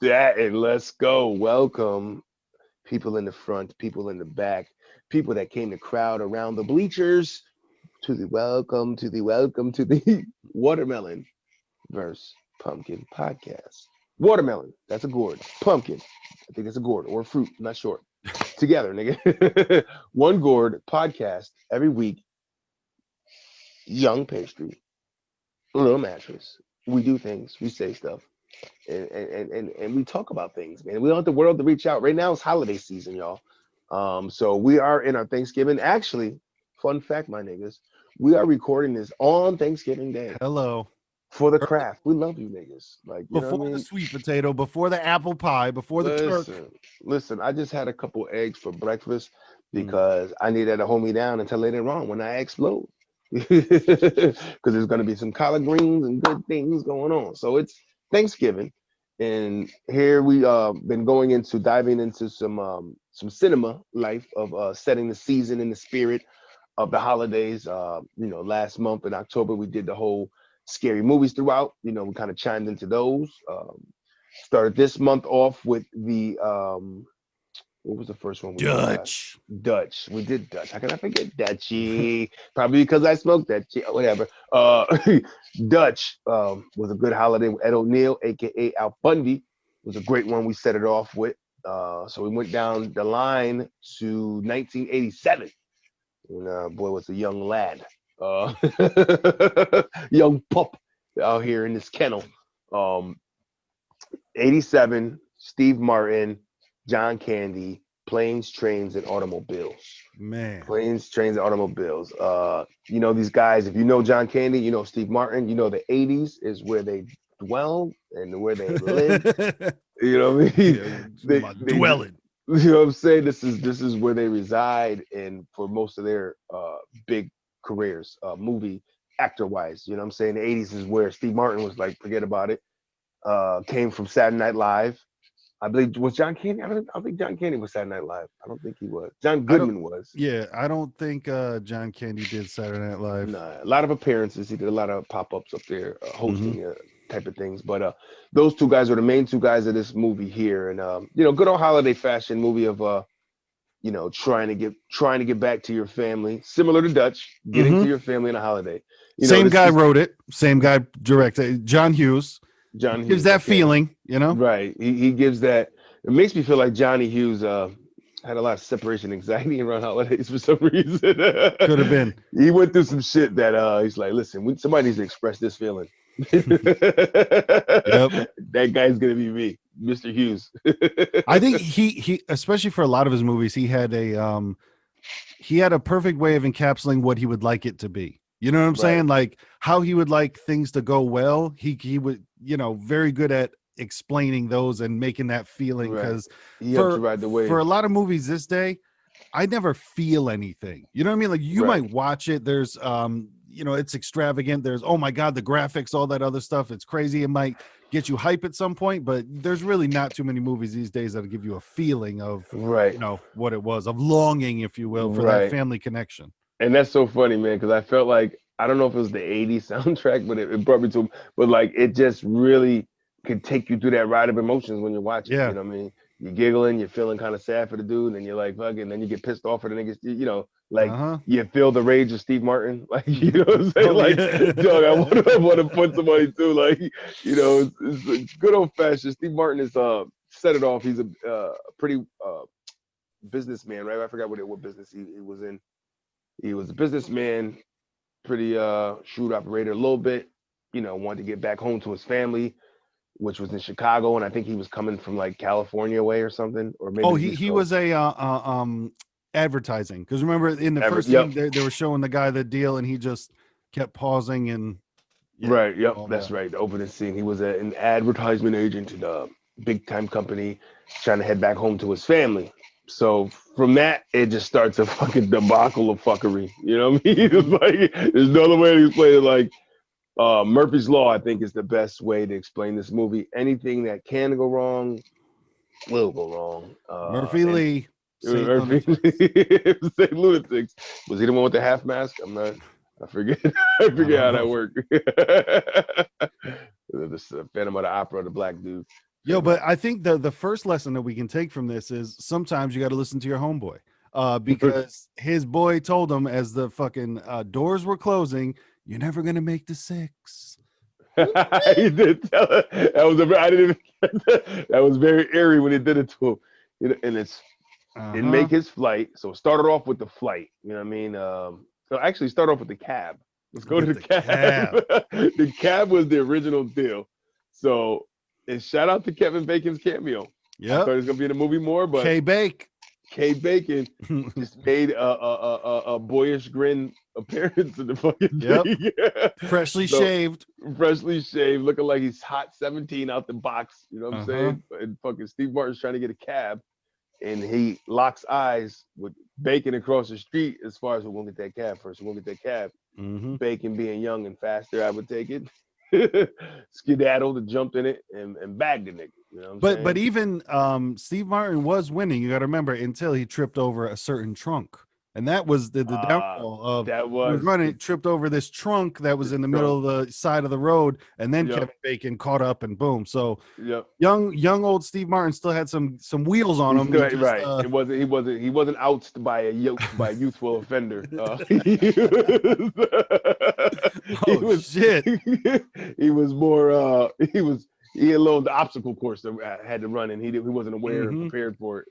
that and let's go. Welcome, people in the front, people in the back, people that came to crowd around the bleachers to the Watermelon versus Pumpkin podcast. Watermelon, that's a gourd. Pumpkin, I think that's a gourd or a fruit. I'm not sure. Together, nigga. One gourd podcast every week. Young pastry, little mattress. We do things. We say stuff. And we talk about things, man. We want the world to reach out. Right now it's holiday season, y'all. So we are in our Thanksgiving. Actually, fun fact, my niggas, we are recording this on Thanksgiving Day Hello. for the craft. We love you niggas. Like, you know Before what I the mean? sweet potato, before the apple pie, before the turk. Listen, I just had a couple eggs for breakfast Mm. because I needed to hold me down until later on when I explode. Because there's going to be some collard greens and good things going on. So it's Thanksgiving, and here we been going into diving into some cinema life of setting the season in the spirit of the holidays. Last month in October we did the whole scary movies throughout. We kind of chimed into those. Started this month off with the what was the first one we did Dutch. Dutch. We did Dutch. How can I forget Dutchy? Probably because I smoked Dutchy or whatever. Dutch was a good holiday with Ed O'Neill, aka Al Bundy. Was a great one. We set it off with. So we went down the line to 1987. And boy was a young lad. Young pup out here in this kennel. Um, 87, Steve Martin, John Candy, Planes, Trains, and Automobiles. Man. Planes, Trains, and Automobiles. These guys, if you know John Candy, you know Steve Martin, you know the 80s is where they dwell and where they live. You know what I mean? Yeah, dwelling. You know what I'm saying? This is where they reside and for most of their big careers, movie actor wise. You know what I'm saying? The 80s is where Steve Martin was like, forget about it. Came from Saturday Night Live. I believe was John Candy. I don't think John Candy was Saturday Night Live. I don't think he was. John Goodman was. Yeah, I don't think John Candy did Saturday Night Live. Nah, a lot of appearances. He did a lot of pop-ups up there, hosting type of things. But those two guys are the main two guys of this movie here, and good old holiday fashion movie of trying to get back to your family, similar to Dutch, getting to your family in a holiday. Same guy wrote it. Same guy directed. John Hughes. John Hughes Gives that feeling, Right. He gives that. It makes me feel like Johnny Hughes had a lot of separation anxiety around holidays for some reason. Could have been. He went through some shit that he's like, listen, somebody needs to express this feeling. Yep. That guy's gonna be me, Mr. Hughes. I think he especially for a lot of his movies, he had a perfect way of encapsulating what he would like it to be. You know what I'm saying? Like how he would like things to go well. He would, very good at explaining those and making that feeling because for a lot of movies this day, I never feel anything. You know what I mean? Like you might watch it. There's it's extravagant. There's oh my God, the graphics, all that other stuff. It's crazy. It might get you hype at some point, but there's really not too many movies these days that'll give you a feeling of what it was, of longing, if you will, for that family connection. And that's so funny, man, because I felt like, I don't know if it was the 80s soundtrack, but it brought me to, but like it just really could take you through that ride of emotions when you're watching. You know what I mean? You're giggling, you're feeling kind of sad for the dude, and then you're like, fuck it, and then you get pissed off for the niggas, you feel the rage of Steve Martin. Like, you know what I'm saying? Dog, I want to put somebody too. Like, it's a good old fashioned. Steve Martin is set it off. He's a pretty businessman, right? I forgot what business he was in. He was a businessman, pretty shrewd operator a little bit, wanted to get back home to his family, which was in Chicago. And I think he was coming from like California way or something. Or maybe he was a advertising. Because remember in the first scene, they were showing the guy the deal and he just kept pausing and. Yeah, that's right. The opening scene. He was an advertisement agent at a big time company trying to head back home to his family. So from that, it just starts a fucking debacle of fuckery. You know what I mean? It's like there's no other way to explain it. Like Murphy's Law, I think, is the best way to explain this movie. Anything that can go wrong will go wrong. Murphy Lee. St. Lunatics. Was he the one with the half mask? I forget. I forget how that worked. The Phantom of the Opera, the black dude. Yo, but I think the first lesson that we can take from this is sometimes you got to listen to your homeboy. Because his boy told him as the fucking doors were closing, you're never gonna make the 6. He did tell her. I didn't even that was very eerie when he did it to him. And it's didn't make his flight. So it started off with the flight. You know what I mean? So actually start off with the cab. Let's go to the cab. The cab was the original deal. So and shout out to Kevin Bacon's cameo. Yeah, I thought he was gonna be in the movie more, but K Bacon just made a boyish grin appearance in the fucking thing. Freshly shaved, looking like he's hot 17 out the box. You know what I'm saying? And fucking Steve Martin's trying to get a cab, and he locks eyes with Bacon across the street. As far as we won't get that cab first, we won't get that cab. Bacon being young and faster, I would take it. Skedaddled, jumped in it, and bagged the nigga. You know what I'm saying? But even Steve Martin was winning. You got to remember until he tripped over a certain trunk, and that was the downfall of that was running. Tripped over this trunk that was in the middle of the side of the road, and then Kevin Bacon caught up, and boom. So young old Steve Martin still had some wheels on him. Right. He wasn't ousted by a youthful offender. Shit. He was more. He had a little the obstacle course that had to run, and he wasn't aware and prepared for it.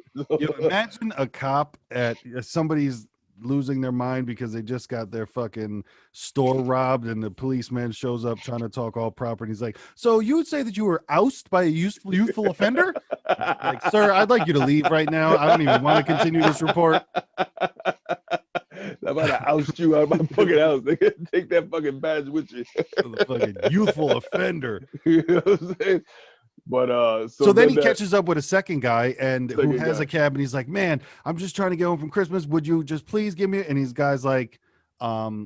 Imagine a cop at somebody's losing their mind because they just got their fucking store robbed, and the policeman shows up trying to talk all proper, and he's like, "So you would say that you were ousted by a youthful offender?" Like, sir, I'd like you to leave right now. I don't even want to continue this report. I'm about to oust you out of my fucking house. Take that fucking badge with you. The fucking youthful offender. You know what I'm saying? But so then he catches up with a second guy who has a cab, and he's like, "Man, I'm just trying to get home from Christmas. Would you just please give me?" And these guys like,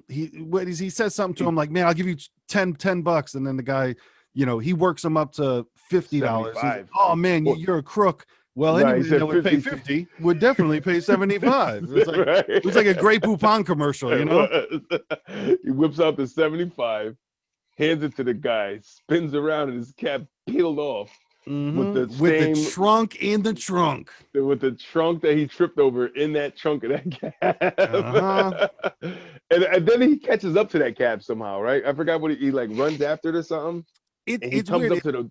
he says something to him like, "Man, I'll give you $10." And then the guy, he works him up to $50. Like, "Oh man, you're a crook." Well, anybody that would pay 50 would definitely pay 75. It was like a Grey Poupon commercial, you know? He whips out the 75, hands it to the guy, spins around, and his cap peeled off with the trunk in the trunk. With the trunk that he tripped over in that trunk of that cab. And then he catches up to that cab somehow, right? I forgot what he like runs after it or something. He comes weird. Up to the.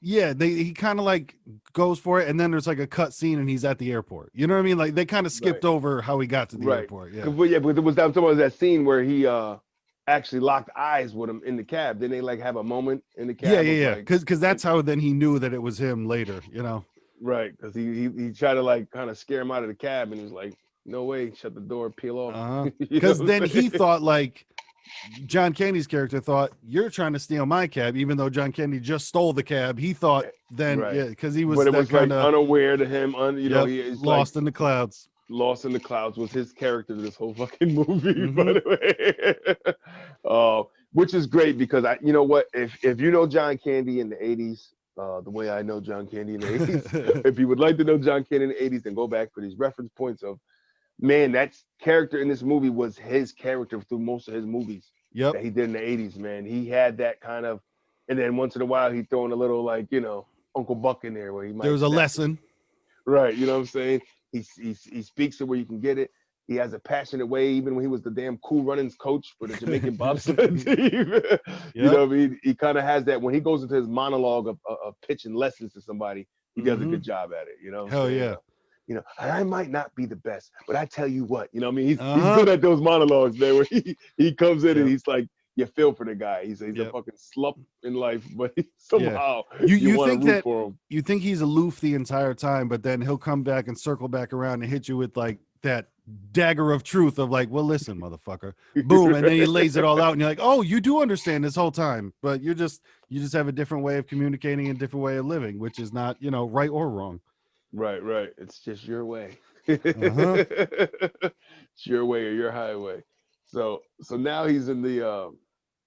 Yeah, he kind of like goes for it, and then there's like a cut scene, and he's at the airport. You know what I mean? Like they kind of skipped over how he got to the airport. Yeah, but it was that scene where he actually locked eyes with him in the cab. Then they like have a moment in the cab. Yeah. Because that's how then he knew that it was him later. You know? Right, because he tried to like kind of scare him out of the cab, and he was like, "No way, shut the door, peel off." Because then he thought like. John Candy's character thought you're trying to steal my cab, even though John Candy just stole the cab. He thought then, because he was, but it was like unaware to him. He's lost in the clouds. Lost in the clouds was his character this whole fucking movie, by the way. Which is great because you know what? If you know John Candy in the '80s, the way I know John Candy in the '80s, if you would like to know John Candy in the '80s, then go back for these reference points of. Man, that character in this movie was his character through most of his movies that he did in the 80s, man. He had that kind of, and then once in a while he'd throw in a little like, Uncle Buck in there where he might. There was a lesson. Right, you know what I'm saying? He speaks it where you can get it. He has a passionate way, even when he was the damn Cool Runnings coach for the Jamaican bobsled team. You know what I mean? He kind of has that when he goes into his monologue of pitching lessons to somebody, he does a good job at it, Hell yeah. I might not be the best, but I tell you what, I mean, he's good at those monologues, man, where he comes in and he's like, you feel for the guy. He's a fucking slump in life, but somehow you want to root for him. You think he's aloof the entire time, but then he'll come back and circle back around and hit you with like that dagger of truth of like, well, listen, motherfucker, boom, and then he lays it all out, and you're like, oh, you do understand this whole time, but you just have a different way of communicating and a different way of living, which is not, right or wrong. Right. It's just your way. It's your way or your highway. So now he's in the airport.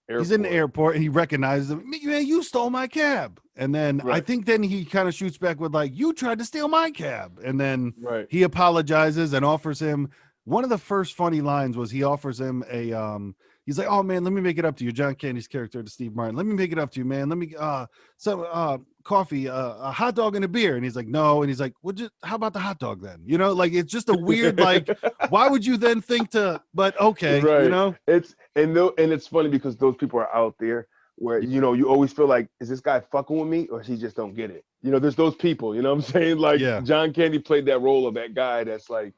He's in the airport and he recognizes him. Man, you stole my cab. And then I think then he kind of shoots back with like, you tried to steal my cab. And then he apologizes and offers him one of the first funny lines was he offers him a he's like, oh man, let me make it up to you. John Candy's character to Steve Martin. Let me make it up to you, man. Let me some coffee, a hot dog and a beer. And he's like, no. And he's like, how about the hot dog then? You know, like it's just a weird, like, why would you then think to, but okay, right. You know? And it's funny because those people are out there where, you know, you always feel like, is this guy fucking with me or he just don't get it? You know, there's those people, you know what I'm saying? Like John Candy played that role of that guy that's like,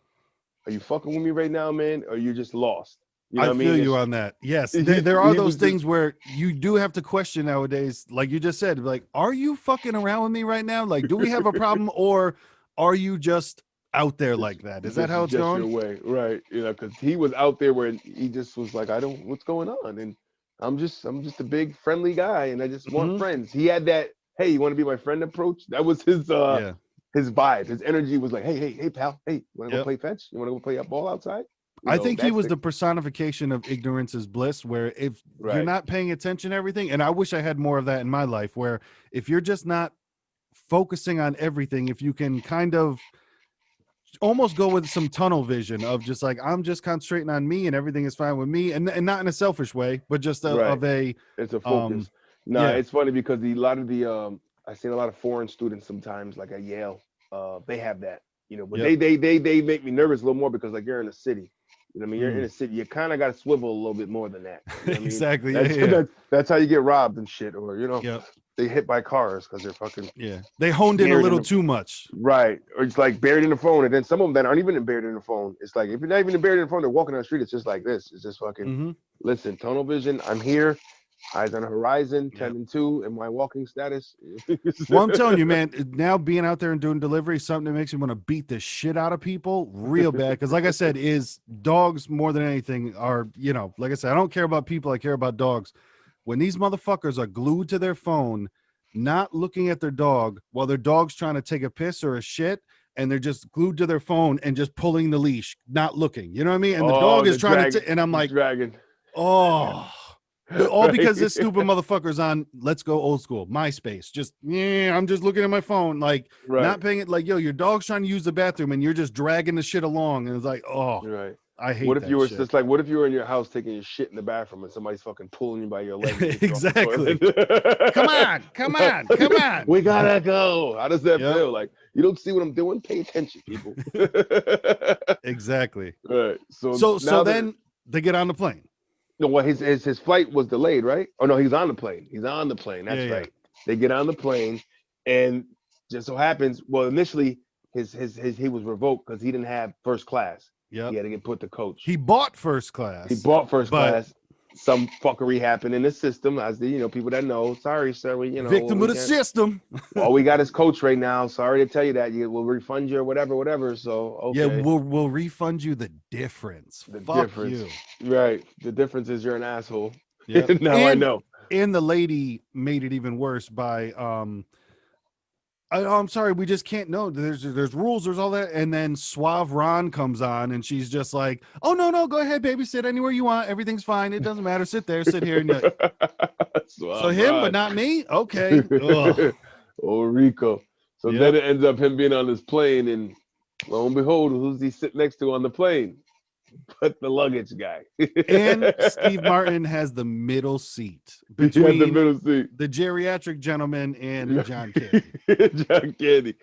are you fucking with me right now, man? Or you're just lost? You know I feel you on that. Yes, there are those things where you do have to question nowadays. Like you just said, like, are you fucking around with me right now? Like, do we have a problem or are you just out there like that? Is that how it's going? Your way, right? You know, because he was out there where he just was like, what's going on? And I'm just a big friendly guy, and I just want friends. He had that, hey, you want to be my friend approach? That was his vibe. His energy was like, hey, pal, hey, you want to go play fetch? You want to go play ball outside? I think he was the personification of ignorance is bliss, where if you're not paying attention to everything, and I wish I had more of that in my life, where if you're just not focusing on everything, if you can kind of almost go with some tunnel vision of just like, I'm just concentrating on me and everything is fine with me, and not in a selfish way, but just it's a focus. It's funny because a lot of the I seen a lot of foreign students sometimes, like at Yale, they have that, you know, but they make me nervous a little more because like you're in a city. You know what I mean? You're in a city. You kind of got to swivel a little bit more than that. You know exactly. That's how you get robbed and shit, or you know, they hit by cars because they're fucking. Yeah, they honed in a little too much. Right, or it's like buried in the phone, and then some of them that aren't even buried in the phone. It's like if you're not even buried in the phone, they're walking down the street. It's just like this. It's just fucking. Listen, tunnel vision. I'm here. Eyes on the horizon, 10 and 2, and my walking status. Well, I'm telling you, man, now being out there and doing delivery, something that makes me want to beat the shit out of people real bad. Because like I said, is dogs more than anything are, you know, like I said, I don't care about people. I care about dogs. When these motherfuckers are glued to their phone, not looking at their dog while their dog's trying to take a piss or a shit, and they're just glued to their phone and just pulling the leash, not looking. You know what I mean? And the dog is trying to, and I'm like, oh. All because this stupid motherfucker's on let's go old school MySpace. Just I'm just looking at my phone, like not paying it. Like, yo, your dog's trying to use the bathroom and you're just dragging the shit along, and it's like, I hate. What if you were just like, what if you were in your house taking your shit in the bathroom and somebody's fucking pulling you by your leg? Exactly. come on. We gotta go. How does that feel? Like, you don't see what I'm doing? Pay attention, people. Exactly. Right. So then they get on the plane. No, well, his flight was delayed, right? Oh no, he's on the plane. He's on the plane. That's right. They get on the plane, and just so happens, well, initially he was revoked because he didn't have first class. Yeah, he had to get put to coach. He bought first class. Class. Some fuckery happened in the system, as the people that know. Sorry, sir. Victim of the system. All we got is coach right now. Sorry to tell you that. We'll refund you or whatever. So okay. Yeah, we'll refund you the difference. Fuck you. Right. The difference is you're an asshole. Yeah. Now I know. And the lady made it even worse by I'm sorry, we just can't know. There's rules, there's all that. And then Suave Ron comes on and she's just like, oh no, go ahead, baby, sit anywhere you want. Everything's fine. It doesn't matter. Sit there, sit here. And so him, but not me? Okay. Oh, Rico. So then it ends up him being on this plane, and lo and behold, who's he sitting next to on the plane? But the luggage guy. And Steve Martin has the middle seat between the geriatric gentleman and John Candy. John Candy.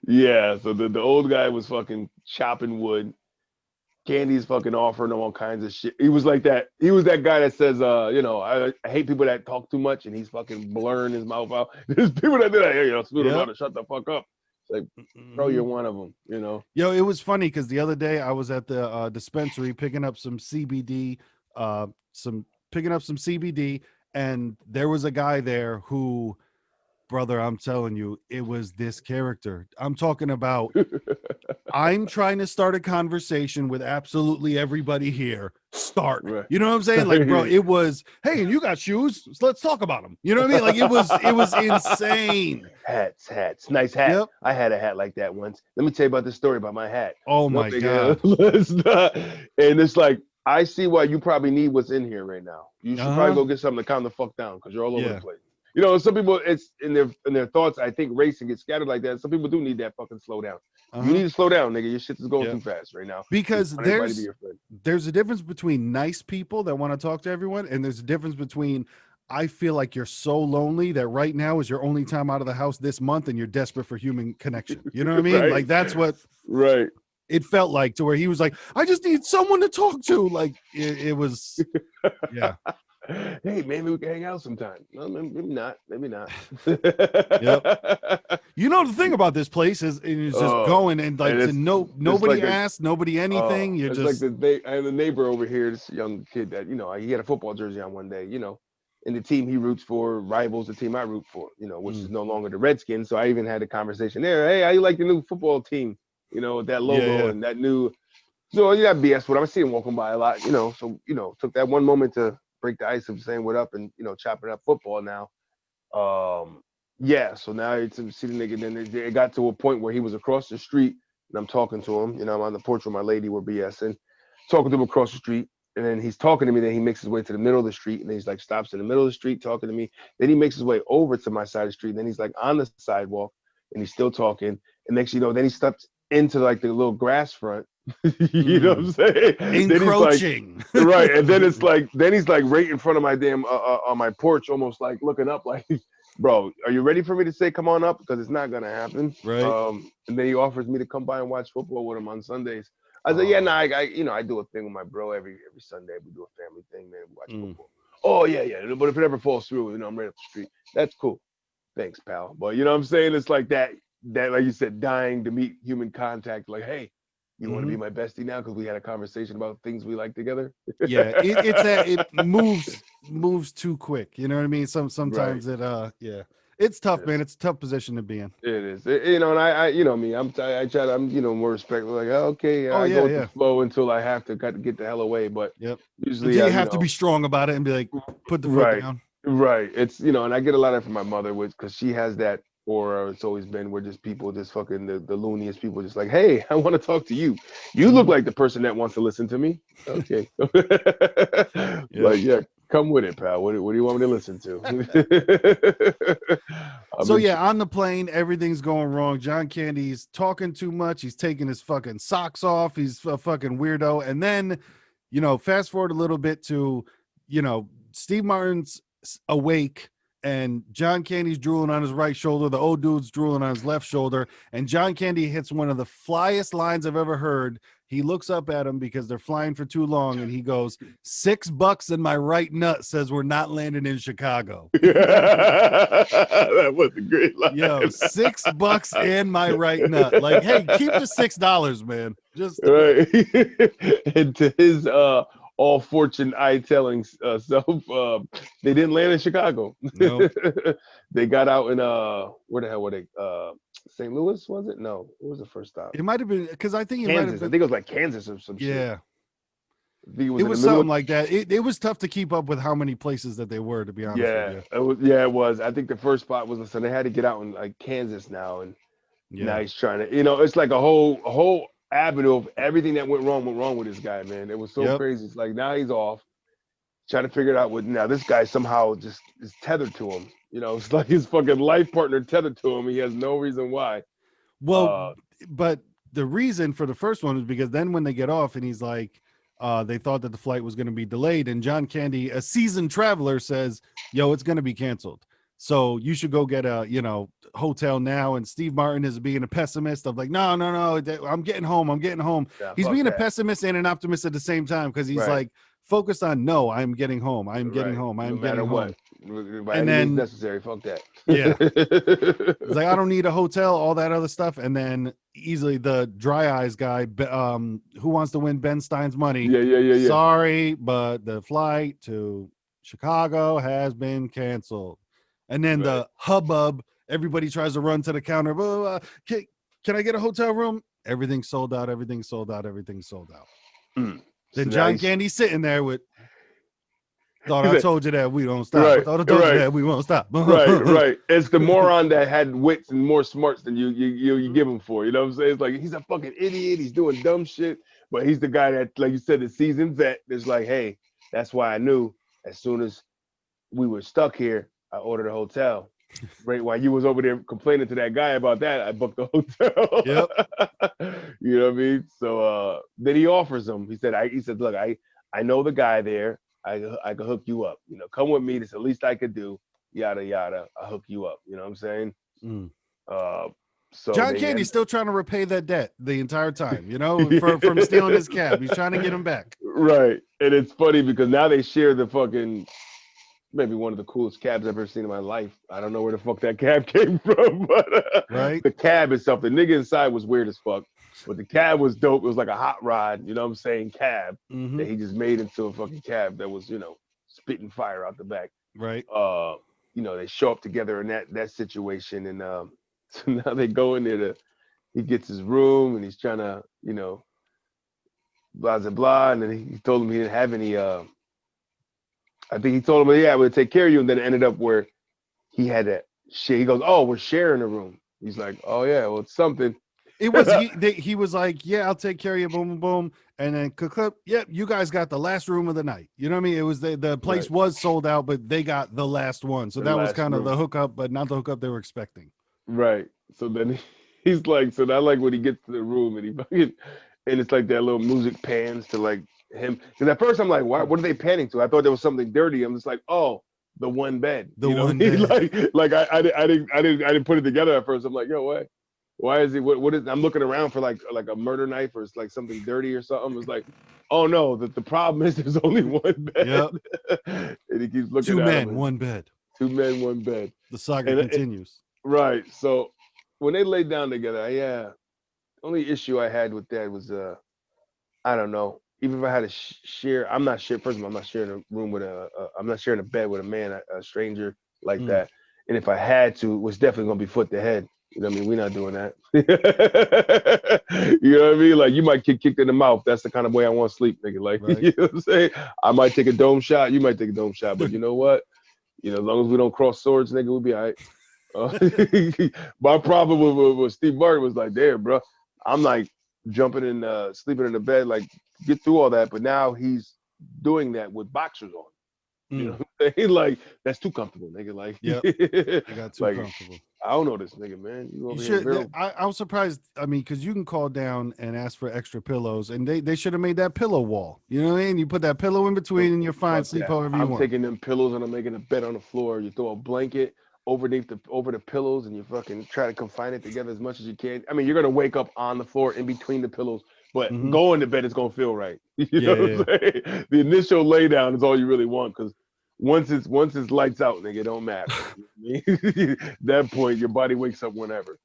Yeah, so the old guy was fucking chopping wood. Candy's fucking offering him all kinds of shit. He was like that. He was that guy that says, I hate people that talk too much, and he's fucking blurring his mouth out. There's people that do that. Shut the fuck up. Like, bro, you're one of them, Yo, it was funny because the other day I was at the dispensary picking up some CBD, and there was a guy there who, brother, I'm telling you, it was this character. I'm talking about, I'm trying to start a conversation with absolutely everybody here. Right. You know what I'm saying? Like, bro, it was, hey, and you got shoes? So let's talk about them. You know what I mean? Like, it was insane. Hats. Nice hat. Yep. I had a hat like that once. Let me tell you about this story about my hat. Oh my God. And it's like, I see why you probably need what's in here right now. You should probably go get something to calm the fuck down because you're all over the place. You know, some people it's in their thoughts. I think racing gets scattered like that. Some people do need that fucking slow down. You need to slow down, nigga. Your shit is going too fast right now. Because there's a difference between nice people that want to talk to everyone, and there's a difference between I feel like you're so lonely that right now is your only time out of the house this month, and you're desperate for human connection. You know what I mean? Right. Like that's what it felt like, to where he was like, I just need someone to talk to. Like it was, yeah. Hey, maybe we can hang out sometime. No, maybe not. Maybe not. Yep. You know, the thing about this place is it's just going and like nobody asked, nobody anything. You're just like I have a neighbor over here, this young kid that, you know, he had a football jersey on one day, you know, and the team he roots for rivals the team I root for, you know, which is no longer the Redskins. So I even had a conversation there. Hey, how you like the new football team? You know, with that logo and that new. So you got BS with him. I see him walking by a lot, you know. So, you know, took that one moment to break the ice of saying what up and, you know, chopping up football now. So now it's see the nigga. Then it got to a point where he was across the street and I'm talking to him. You know, I'm on the porch with my lady, we're BSing, talking to him across the street. And then he's talking to me. Then he makes his way to the middle of the street, and then he's like stops in the middle of the street talking to me. Then he makes his way over to my side of the street. And then he's like on the sidewalk, and he's still talking. And next, you know, then he steps into like the little grass front. You know what I'm saying? Encroaching. Like, right. And then it's like, then he's like right in front of my damn on my porch, almost like looking up, like, bro, are you ready for me to say come on up? Because it's not gonna happen. Right. And then he offers me to come by and watch football with him on Sundays. I said, yeah, I do a thing with my bro every Sunday. We do a family thing, man. We watch football. Oh yeah. But if it ever falls through, you know, I'm right up the street. That's cool. Thanks, pal. But you know what I'm saying? It's like that like you said, dying to meet human contact. Like, hey, you want to be my bestie now because we had a conversation about things we like together. Yeah, it's that it moves too quick. You know what I mean? Sometimes it's tough, man. It's a tough position to be in. It is, you know, and I you know me, I try to, I'm, you know, more respectful. Like, okay, I go with the flow until I have to get the hell away. But usually you have to be strong about it and be like, put the foot down. Right. It's, you know, and I get a lot of it from my mother, because she has that aura. It's always been where just people just fucking the looniest people just like, hey, I want to talk to you. You look like the person that wants to listen to me. Okay. Like, yeah, come with it, pal. What do you want me to listen to? So on the plane, everything's going wrong. John Candy's talking too much. He's taking his fucking socks off. He's a fucking weirdo. And then, you know, fast forward a little bit to, you know, Steve Martin's awake and John Candy's drooling on his right shoulder. The old dude's drooling on his left shoulder. And John Candy hits one of the flyest lines I've ever heard. He looks up at him because they're flying for too long. And he goes, $6 in my right nut says we're not landing in Chicago. That was a great line. Yo, $6 in my right nut. Like, hey, keep the $6, man. Just right. And to his all fortune eye telling self, they didn't land in Chicago. Nope. They got out in where the hell were they? St. Louis, was it? No, what was the first stop? It might have been, because I think Kansas. I think it was like Kansas or some shit. Yeah. It was something like that. It was tough to keep up with how many places that they were, to be honest with you. It was. I think the first spot was, so they had to get out in like Kansas now, and now he's trying to, you know, it's like a whole avenue of everything that went wrong with this guy, man. It was so crazy. It's like now he's off, trying to figure it out with, now this guy somehow just is tethered to him. You know, it's like his fucking life partner tethered to him. He has no reason why. Well, but the reason for the first one was because then when they get off and he's like, they thought that the flight was going to be delayed, and John Candy, a seasoned traveler, says, yo, it's going to be canceled. So you should go get a, you know, hotel now. And Steve Martin is being a pessimist of like, no, I'm getting home. Yeah, he's being a pessimist and an optimist at the same time, because he's like focused on, no, I'm getting home. I'm getting home. I'm getting home. And then necessary. Fuck that. Yeah. It's like, I don't need a hotel, all that other stuff. And then easily the dry eyes guy, who wants to win Ben Stein's money. Yeah. Sorry, but the flight to Chicago has been canceled. And then the hubbub, everybody tries to run to the counter. Blah, blah, blah. Can I get a hotel room? Everything's sold out. Everything's sold out. Then so John Candy's sitting there with, thought I told you that we don't stop. I thought I told you that we won't stop. Right. It's the moron that had wits and more smarts than you give him for. You know what I'm saying? It's like, he's a fucking idiot. He's doing dumb shit. But he's the guy that, like you said, the seasoned vet is like, hey, that's why I knew as soon as we were stuck here, I ordered a hotel. Right while you was over there complaining to that guy about that, I booked the hotel. Yep. You know what I mean? So then he offers him. He said, look, I know the guy there. I can hook you up. You know, come with me. That's the least I could do. Yada yada. I'll hook you up. You know what I'm saying? Mm. Uh, so John they Candy's end, still trying to repay that debt the entire time, you know, from stealing his cab. He's trying to get him back. right. And it's funny because now they share the fucking maybe one of the coolest cabs I've ever seen in my life. I don't know where the fuck that cab came from, but right. The cab itself, the nigga inside was weird as fuck, but the cab was dope. It was like a hot rod, you know what I'm saying, cab that he just made into a fucking cab that was, you know, spitting fire out the back. Right. You know, they show up together in that situation, and so now they go in there he gets his room and he's trying to, you know, blah blah blah, and then he told him he didn't have any. I think he told him, yeah, we'll take care of you, and then it ended up where he had to share. He goes, oh, we're sharing a room. He's like, oh yeah, well it's something. It was he was like, yeah, I'll take care of you, boom, boom, boom, and then clip. Yep, you guys got the last room of the night. You know what I mean? It was the place was sold out, but they got the last one, so that was kind of the hookup, but not the hookup they were expecting. Right. So then he's like, so I like when he gets to the room and he fucking, and it's like that little music pans to like him. Because at first I'm like, what are they panning to? I thought there was something dirty. I'm just like, oh, the one bed. The one bed. Like I didn't put it together at first. I'm like, yo, what? Why is he? What is? I'm looking around for like a murder knife or it's like something dirty or something. It's like, oh no, the problem is there's only one bed. Yep. And he keeps looking. Two at men, him one bed. 2 men, 1 bed. The saga continues. Right. So when they laid down together, only issue I had with that was I don't know. Even if I had to share, I'm not sharing. First of all, I'm not sharing a room with I'm not sharing a bed with a man, a stranger like that. And if I had to, it was definitely gonna be foot to head. You know what I mean? We're not doing that. You know what I mean? Like you might get kicked in the mouth. That's the kind of way I want to sleep, nigga. Like you know what I'm saying? I might take a dome shot. You might take a dome shot. But you know what? You know, as long as we don't cross swords, nigga, we'll be all right. My problem with Steve Martin was like, damn, bro, I'm like jumping in, sleeping in the bed, like get through all that. But now he's doing that with boxers on. You know what I'm saying? Like, that's too comfortable, nigga. Like, I got too comfortable. I don't know this nigga, man. You should, I was surprised. I mean, because you can call down and ask for extra pillows, and they should have made that pillow wall. You know what I mean? You put that pillow in between, and you're fine. Sleep however you want. I'm taking them pillows and I'm making a bed on the floor. You throw a blanket over the pillows, and you fucking try to confine it together as much as you can. I mean, you're gonna wake up on the floor in between the pillows, but going to bed is gonna feel right. You know what I'm saying? The initial lay down is all you really want, because once it's lights out, nigga, it don't matter. That point, your body wakes up whenever.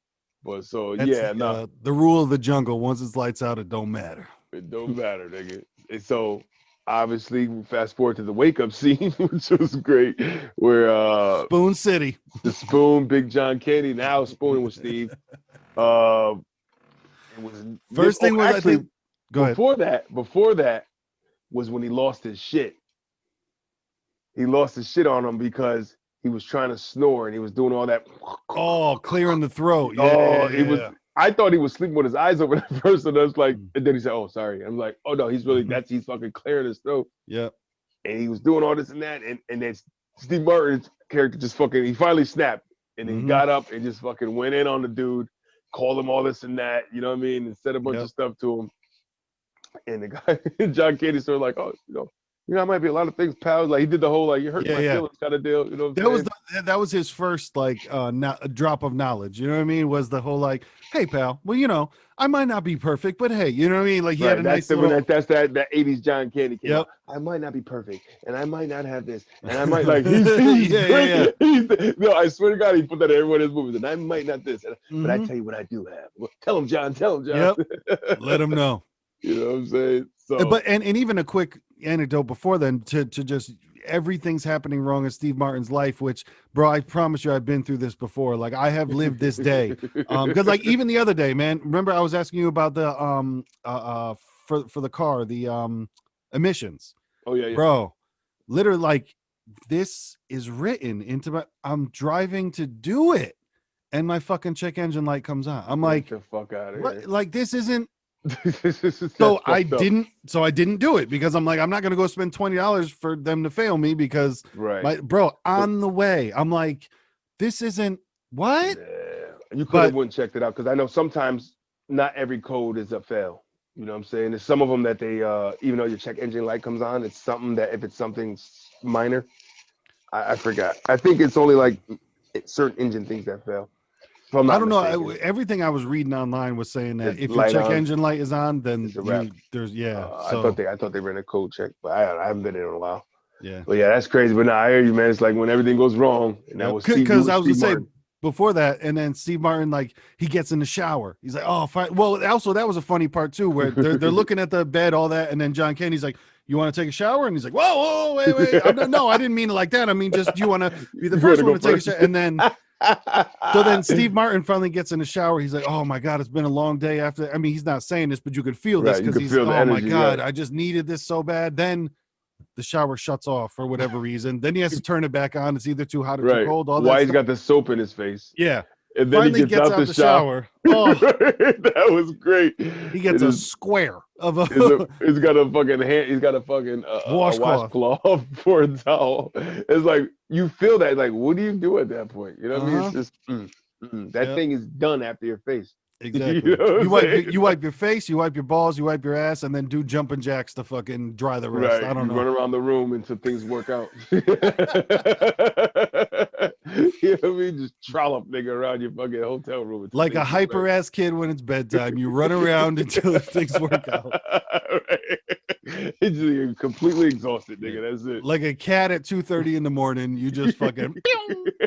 But so the rule of the jungle: once it's lights out, it don't matter. It don't matter, nigga. And so obviously, we fast forward to the wake up scene, which was great, where Spoon City, the Spoon, Big John Candy, now spooning with Steve. It was first thing was actually, I think. Go ahead. Before that was when he lost his shit. He lost his shit on him because he was trying to snore and he was doing all that. Oh, clearing the throat. Was. I thought he was sleeping with his eyes open at first, and I was like, and then he said, "Oh, sorry." I'm like, "Oh no, he's really he's fucking clearing his throat." Yeah. And he was doing all this and that, and then Steve Martin's character just fucking he finally snapped and he got up and just fucking went in on the dude, called him all this and that, you know what I mean, and said a bunch of stuff to him. And the guy, John Candy, sort of like, "Oh, I might be a lot of things, pal." Like he did the whole like you hurt my feelings kind of deal. You know what I'm saying? That was his first like drop of knowledge. You know what I mean? Was the whole like, "Hey, pal, well, I might not be perfect, but hey, you know what I mean?" Like he had a nice little. That's that 80s John Candy came out. I might not be perfect, and I might not have this, and I might like he's great. No, I swear to God, he put that in every one of his movies, and I might not this, but I tell you what I do have. Well, tell him, John. Yep. Let him know. You know what I'm saying? So, but and even a quick anecdote before then to just everything's happening wrong in Steve Martin's life, which, bro, I promise you I've been through this before. Like I have lived this day. Because like even the other day, man, remember I was asking you about the for the car, the emissions. Oh yeah. Bro, literally like this is written into I'm driving to do it and my fucking check engine light comes on. I'm like, get the fuck out of here. Like this isn't So I didn't do it because I'm like, I'm not gonna go spend $20 for them to fail me because on the way, I'm like, this isn't what? Yeah. You could have went and checked it out because I know sometimes not every code is a fail. You know what I'm saying? There's some of them that they even though your check engine light comes on, it's something that if it's something minor, I forgot. I think it's only like certain engine things that fail. If I'm not I don't mistaken. know. Everything I was reading online was saying that It's if your check on, engine light is on, then it's a wrap. there's So I thought they ran a code check, but I haven't been in a while. Yeah. But yeah, that's crazy. But I hear you, man. It's like when everything goes wrong, and that was because I was gonna Steve Martin. say before that, and then Steve Martin, like he gets in the shower. He's like, oh, fine. Well, also that was a funny part too, where they're looking at the bed, all that, and then John Candy's like, you want to take a shower? And he's like, whoa, wait. No, I didn't mean it like that. I mean, just you want to be the first one to take a shower. And then, so then Steve Martin finally gets in the shower. He's like, oh my God, it's been a long day after. I mean, he's not saying this, but you could feel this because he's, oh my God, I just needed this so bad. Then the shower shuts off for whatever reason. Then he has to turn it back on. It's either too hot or too cold. All that. Why he's got the soap in his face. Yeah. And then finally he gets out the shower. Oh, that was great. He gets a square of a. He's got a fucking hand. He's got a fucking washcloth for a towel. It's like you feel that. Like, what do you do at that point? You know what I mean? It's just that thing is done after your face. Exactly. You wipe your face, you wipe your balls, you wipe your ass, and then do jumping jacks to fucking dry the rest. I don't know. Run around the room until things work out. You know what I mean? Just trollop nigga around your fucking hotel room. Like a hyper ass kid when it's bedtime. You run around until things work out. You're completely exhausted, nigga. That's it. Like a cat at 2:30 in the morning. You just fucking.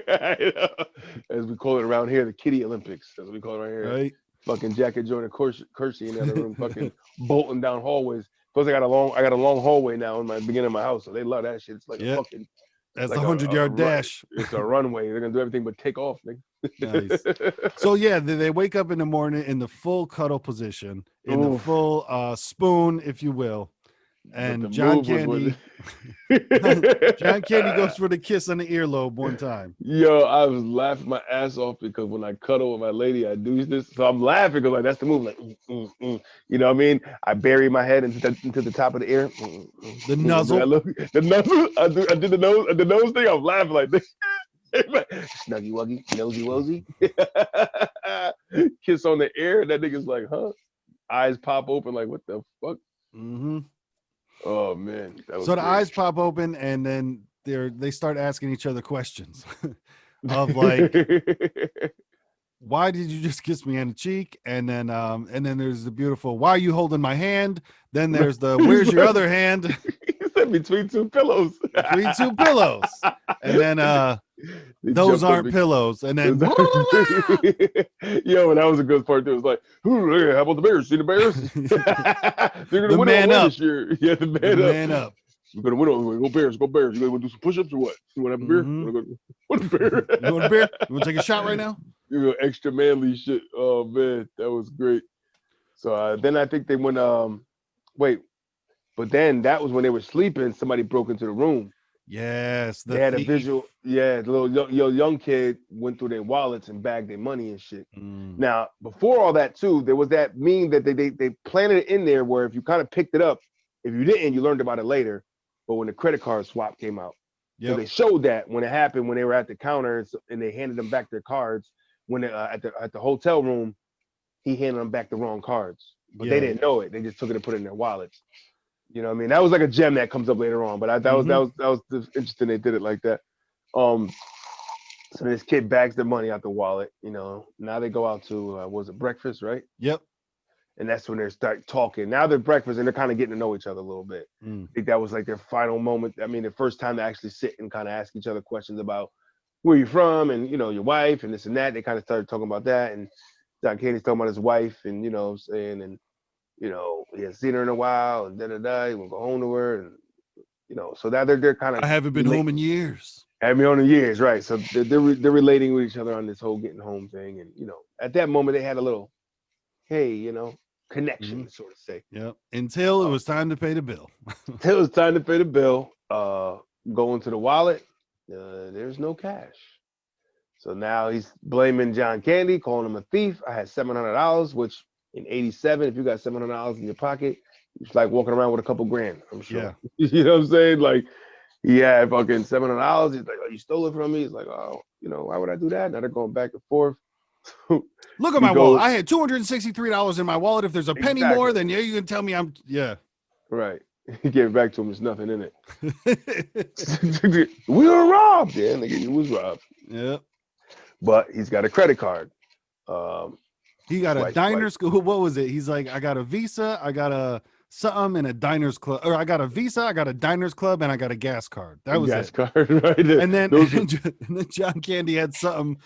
As we call it around here, the Kitty Olympics. That's what we call it right here. Right. Fucking Jacket Jordan Kersey in the other room, fucking bolting down hallways. Plus, I got a long hallway now in my beginning of my house, so they love that shit. It's like a fucking. That's like a 100-yard dash. It's a runway. They're gonna do everything but take off, nigga. Nice. So yeah, they wake up in the morning in the full cuddle position, in the full spoon, if you will. And John Candy goes for the kiss on the earlobe one time. Yo, I was laughing my ass off because when I cuddle with my lady, I do this. So I'm laughing because like that's the move. Like, you know what I mean? I bury my head into the top of the ear. The nuzzle. The nuzzle. I did the nose thing. I'm laughing like this. Snuggy wuggy, nosy wosy. Kiss on the ear. That nigga's like, huh? Eyes pop open like, what the fuck? Mm-hmm. Oh man. So the eyes pop open and then they start asking each other questions of like, why did you just kiss me on the cheek? And then there's the beautiful, why are you holding my hand? Then there's the, where's your other hand? He said between two pillows. Between two pillows. And then those aren't pillows. And then yo, and that was a good part too. It was like, how about the Bears? See the Bears? They're gonna win this year. Yeah, the man up. We're gonna win. Go Bears, go Bears. You want to do some push-ups or what? You want to have a beer? Want a beer? You want a beer? You want to take a shot right now? You know, extra manly shit. Oh man, that was great. So then I think they went but then that was when they were sleeping. Somebody broke into the room. Yes, they had a visual. Yeah, the little young kid went through their wallets and bagged their money and shit. Now, before all that too, there was that meme that they planted it in there where if you kind of picked it up, if you didn't, you learned about it later. But when the credit card swap came out, so they showed that when it happened when they were at the counter and they handed them back their cards when they, at the hotel room, he handed them back the wrong cards, but they didn't know it. They just took it and put it in their wallets. You know what I mean? That was like a gem that comes up later on, but that was interesting. They did it like that. So this kid bags the money out the wallet. You know, now they go out to was it breakfast, right? Yep. And that's when they start talking. Now they're breakfast and they're kind of getting to know each other a little bit. I think that was like their final moment. I mean, the first time to actually sit and kind of ask each other questions about where you're from and you know your wife and this and that. They kind of started talking about that, and John Candy's talking about his wife and you know what I'm saying and. You know, he hasn't seen her in a while, and he won't go home to her, and you know, so now they're kind of. I haven't been home in years. Haven't been home in years, right? So they're relating with each other on this whole getting home thing, and you know, at that moment they had a little, hey, you know, connection, sort of say. Yeah. Until it was time to pay the bill. Until it was time to pay the bill. Going to the wallet, there's no cash. So now he's blaming John Candy, calling him a thief. I had $700, which. In '87, if you got $700 in your pocket, it's like walking around with a couple grand. I'm sure. Yeah. You know what I'm saying? Like he had fucking $700. He's like, oh, you stole it from me. He's like, oh, why would I do that? Now they're going back and forth. Look at my wallet. I had $263 in my wallet. If there's a penny more, then you can tell me right. He gave it back to him. There's nothing in it. We were robbed. Yeah, nigga, you was robbed. Yeah. But he's got a credit card. He got a Diners Club. What was it? He's like, I got a Visa, I got a something, and a Diners Club. Or I got a Visa, I got a Diners Club, and I got a gas card. That was gas it. Card, right? And then, and then John Candy had something.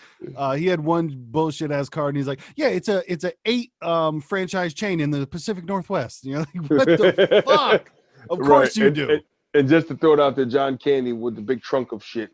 He had one bullshit ass card, and he's like, yeah, it's a 8 franchise chain in the Pacific Northwest. You're like, what the fuck? Of course you do. And just to throw it out there, John Candy with the big trunk of shit,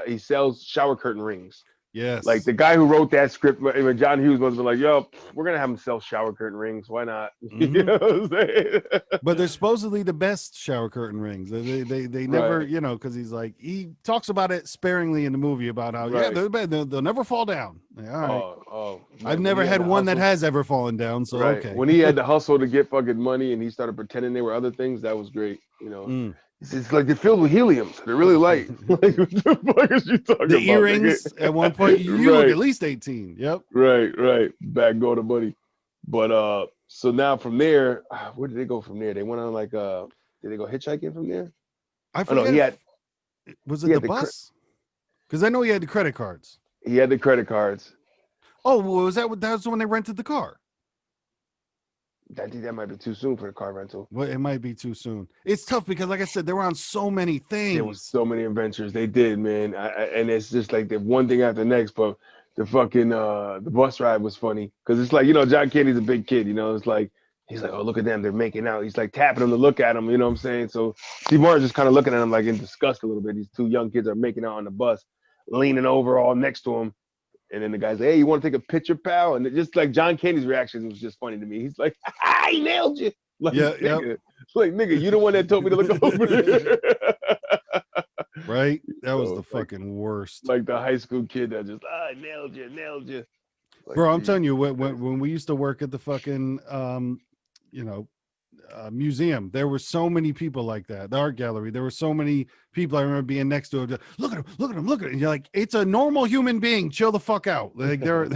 he sells shower curtain rings. Yes. Like the guy who wrote that script, John Hughes must have been like, yo, we're going to have him sell shower curtain rings. Why not? Mm-hmm. You know what I'm saying? But they're supposedly the best shower curtain rings. They never, because he's like, he talks about it sparingly in the movie about how, they'll never fall down. Like, all right. I've never had one that has ever fallen down. So, okay. When he had the hustle to get fucking money and he started pretending they were other things, that was great. It's like they're filled with helium, so they're really light. Like, what the fuck is you talking about? The earrings at one point, you look at least 18. Yep. Right. Back go to buddy. But so now from there, where did they go from there? They went on like did they go hitchhiking from there? I forget. Was it the bus? Because I know he had the credit cards. He had the credit cards. Oh, well, that's when they rented the car? I think that might be too soon for the car rental. Well, it might be too soon. It's tough because, like I said, they were on so many things. There was so many adventures they did, man. And it's just like the one thing after the next. But the fucking the bus ride was funny because it's like, John Candy's a big kid. It's like he's like, oh, look at them, they're making out. He's like tapping them to look at him. You know what I'm saying? So Steve Martin's just kind of looking at him like in disgust a little bit. These two young kids are making out on the bus, leaning over all next to him. And then the guy's like, hey, you want to take a picture, pal? And just like John Candy's reaction was just funny to me. He's like, I nailed you. Like, nigga, you the one that told me to look over there. Right? That was the fucking worst. Like the high school kid that just, I nailed you. Like, bro, I'm telling you, when we used to work at the fucking, museum, there were so many people like that. The art gallery, there were so many people. I remember being next to him. Look at him. And you're like, it's a normal human being. Chill the fuck out. Like they're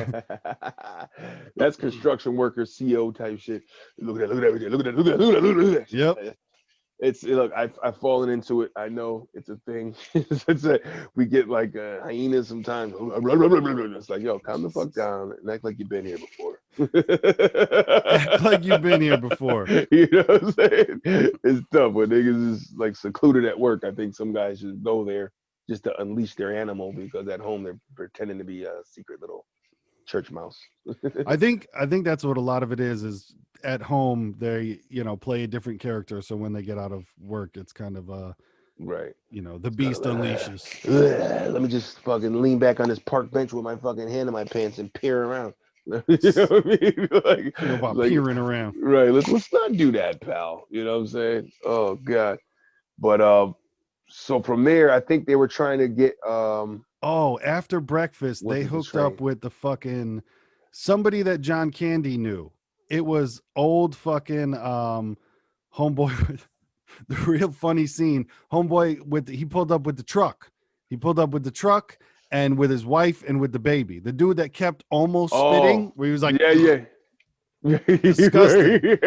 that's construction worker CO type shit. Look at that. Yep. Look, I've fallen into it. I know it's a thing. We get like hyenas sometimes. It's like, yo, calm the fuck down and act like you've been here before. Act like you've been here before. You know what I'm saying? It's tough when niggas is like secluded at work. I think some guys should go there just to unleash their animal because at home they're pretending to be a secret little church mouse. I think that's what a lot of it is at home they play a different character, so when they get out of work it's kind of right, the beast unleashes. Let me just fucking lean back on this park bench with my fucking hand in my pants and peer around. You know what I mean? About peering around, right? Let's not do that, pal. You know what I'm saying? Oh god. But so from there I think they were trying to get after breakfast they hooked up with the fucking somebody that John Candy knew. It was old fucking homeboy. The real funny scene. Homeboy he pulled up with the truck. He pulled up with the truck and with his wife and with the baby. The dude that kept almost spitting, where he was like, yeah. Disgusting.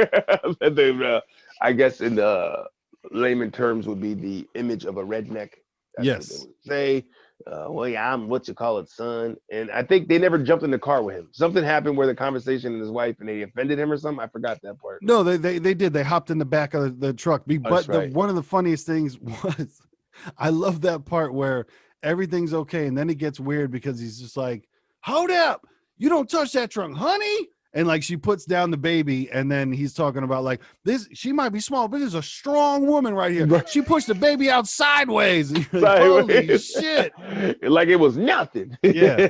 I guess in the layman terms would be the image of a redneck. That's yes. What they would say. I'm what you call it, son. And I think they never jumped in the car with him. Something happened where the conversation and his wife and they offended him or something. I forgot that part. No, they did. They hopped in the back of the truck. But one of the funniest things was, I love that part where everything's okay, and then it gets weird because he's just like, hold up, you don't touch that trunk, honey. And like she puts down the baby, and then he's talking about like this. She might be small, but there's a strong woman right here. Right. She pushed the baby out sideways. Like, holy shit! Like it was nothing. Yeah.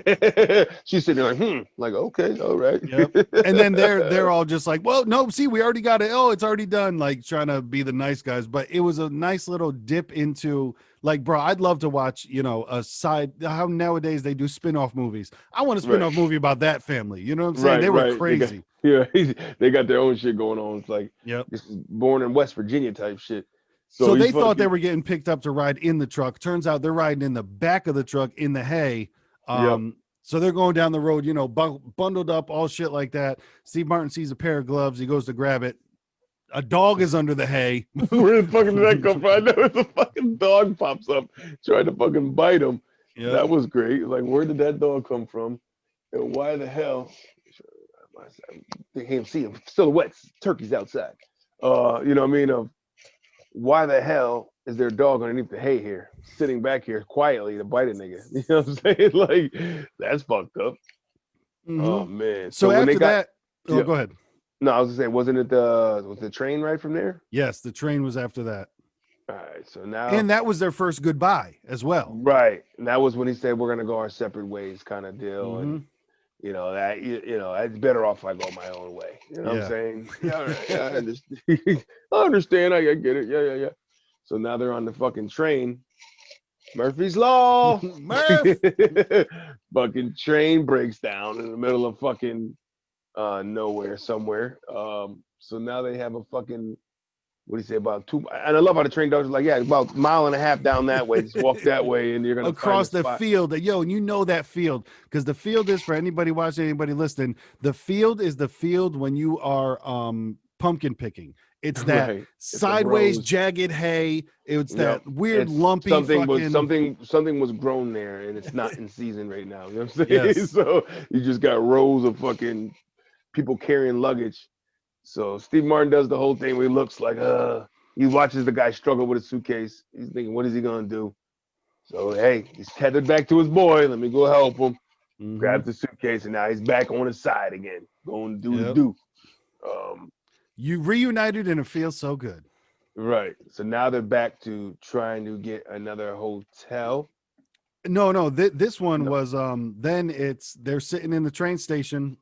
She's sitting there like, like okay, all right. Yep. And then they're all just like, well, no, see, we already got it. Oh, it's already done. Like trying to be the nice guys, but it was a nice little dip into Like, bro, I'd love to watch, a side, how nowadays they do spin-off movies. I want a spin-off movie about that family. You know what I'm saying? They were crazy. They got their own shit going on. It's like, this is Born in West Virginia type shit. So they thought they were getting picked up to ride in the truck. Turns out they're riding in the back of the truck in the hay. So they're going down the road, bundled up, all shit like that. Steve Martin sees a pair of gloves. He goes to grab it. A dog is under the hay. Where the fuck did that come from? I know it's a fucking dog pops up trying to fucking bite him. Yep. That was great. Like, where did that dog come from? And why the hell? They can't see him. Silhouettes, turkeys outside. You know what I mean? Of why the hell is there a dog underneath the hay here, sitting back here quietly to bite a nigga? You know what I'm saying? Like, that's fucked up. Mm-hmm. Oh man. So after that, go ahead. No, I was gonna say, wasn't it was the train ride from there? Yes, the train was after that. All right, so now, and that was their first goodbye as well. Right, and that was when he said we're gonna go our separate ways, kind of deal, and that it's better off if I go my own way. You know what I'm saying? Yeah, all right, I understand. I understand. I get it. Yeah. So now they're on the fucking train. Murphy's Law. Murph. Fucking train breaks down in the middle of fucking nowhere somewhere. So now they have a fucking, what do you say, about 2, and I love how the train does, like, about 1.5 miles down that way, just walk that way and you're gonna across the field. And you know that field, because the field is, for anybody watching, anybody listening, the field is the field when you are pumpkin picking. It's that sideways jagged hay. It's that weird lumpy something was grown there and it's not in season right now. You know what I'm saying? Yes. So you just got rows of fucking people carrying luggage. So Steve Martin does the whole thing where he looks like he watches the guy struggle with a suitcase. He's thinking, what is he gonna do? So hey, he's tethered back to his boy. Let me go help him. Grabs the suitcase and now he's back on his side again, going to do his do. You reunited and it feels so good. Right. So now they're back to trying to get another hotel. No. This one was then they're sitting in the train station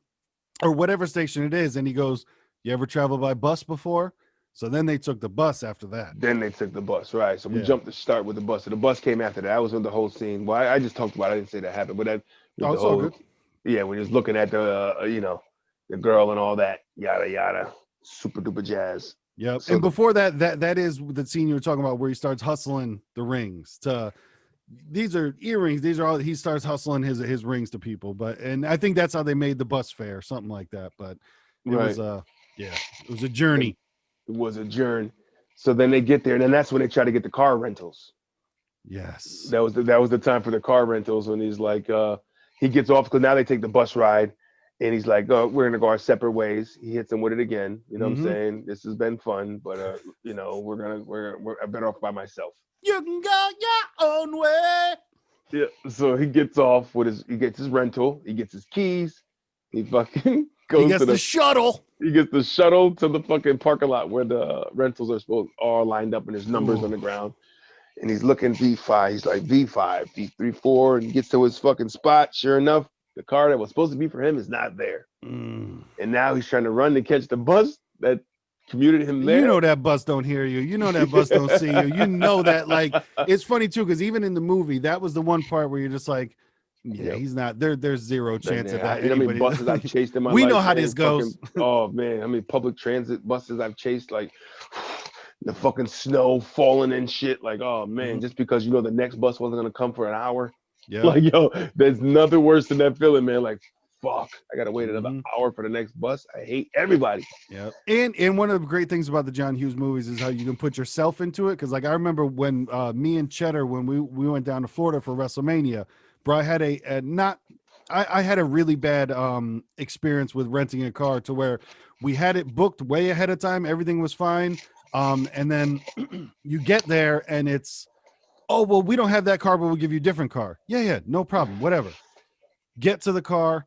or whatever station it is, and he goes, "You ever travel by bus before?" So then they took the bus after that. Then they took the bus, right? So we jumped to start with the bus. So the bus came after that. That was when the whole scene. Well, I just talked about it. I didn't say that happened, but that was the whole. Good. Yeah, when he was looking at the the girl and all that, yada yada, super duper jazz. Yep. So and before that is the scene you were talking about where he starts hustling the rings to. These are earrings. These are all he starts hustling his rings to people. And I think that's how they made the bus fare, something like that. But it was it was a journey. It was a journey. So then they get there, and then that's when they try to get the car rentals. Yes. That was the time for the car rentals when he's like he gets off because now they take the bus ride and he's like, oh, we're gonna go our separate ways. He hits him with it again. You know what I'm saying? This has been fun, but we're better off by myself. You can go your own way. Yeah. So he gets off he gets his rental, he gets his keys, he fucking goes to the shuttle. He gets the shuttle to the fucking parking lot where the rentals are lined up and there's numbers on the ground. And he's looking V5. He's like V5, V34, and he gets to his fucking spot. Sure enough, the car that was supposed to be for him is not there. And now he's trying to run to catch the bus that commuted him there. You know that bus don't hear you. You know that bus don't see you. You know that. Like, it's funny too, because even in the movie, that was the one part where you're just like, he's not there. There's zero chance of that. You know how many buses I've chased in my life? We know how this goes. Oh man, how many public transit buses I've chased, like the fucking snow falling and shit. Like, oh man, just because the next bus wasn't gonna come for an hour. Yeah. Like, yo, there's nothing worse than that feeling, man. Like, fuck, I gotta wait another hour for the next bus. I hate everybody. Yeah. And one of the great things about the John Hughes movies is how you can put yourself into it. Cause like I remember when me and Cheddar, when we went down to Florida for WrestleMania, bro, I had I had a really bad experience with renting a car to where we had it booked way ahead of time. Everything was fine. And then you get there and it's, oh, well, we don't have that car, but we'll give you a different car. Yeah, no problem, whatever. Get to the car,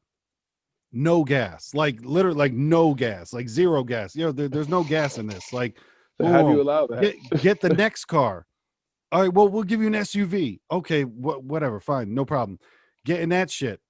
no gas, like literally, like no gas, like zero gas. There's no gas in this. Like, so how do you allow that? Get the next car. All right, well, we'll give you an SUV. Okay, whatever, fine, no problem. Getting that shit,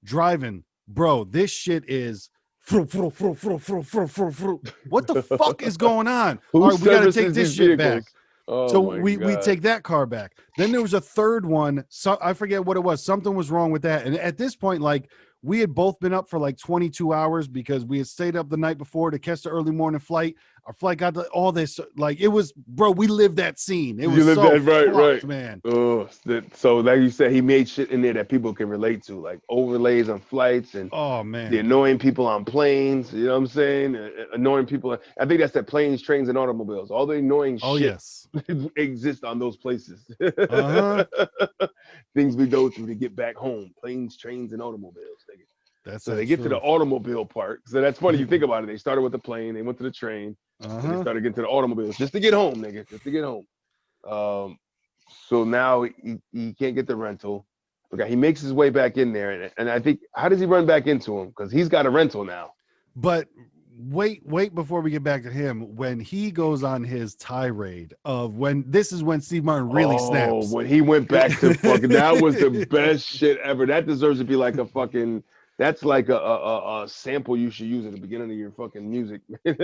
driving, bro. This shit is. What the fuck is going on? All right, we gotta take this shit back. Oh So my we God. take that car back. Then there was a third one. So I forget what it was. Something was wrong with that. And at this point, like we had both been up for like 22 hours because we had stayed up the night before to catch the early morning flight. Our flight got all this. Like it was, bro, we lived that scene. It You was lived so that right. fucked, man. Oh, so like you said, he made shit in there that people can relate to, like overlays on flights and Oh, the man. annoying people on planes. You know what I'm saying? Annoying people. I think that's that planes, trains, and automobiles. All the annoying Oh, shit yes. exist on those places. Uh-huh. Things we go through to get back home. Planes, trains, and automobiles. That's So that they get to the truth. automobile part. So that's funny. You think about it. They started with the plane. They went to the train. And they Uh-huh. started getting to the automobiles just to get home, nigga. Just to get home. Um, so now he can't get the rental. Okay, he makes his way back in there, and I think how does he run back into him? Because he's got a rental now. But wait before we get back to him. When he goes on his tirade of when this is when Steve Martin really Oh, snaps. when he went back to fucking, that was the best shit ever. That deserves to be like a fucking. That's like a sample you should use at the beginning of your fucking music.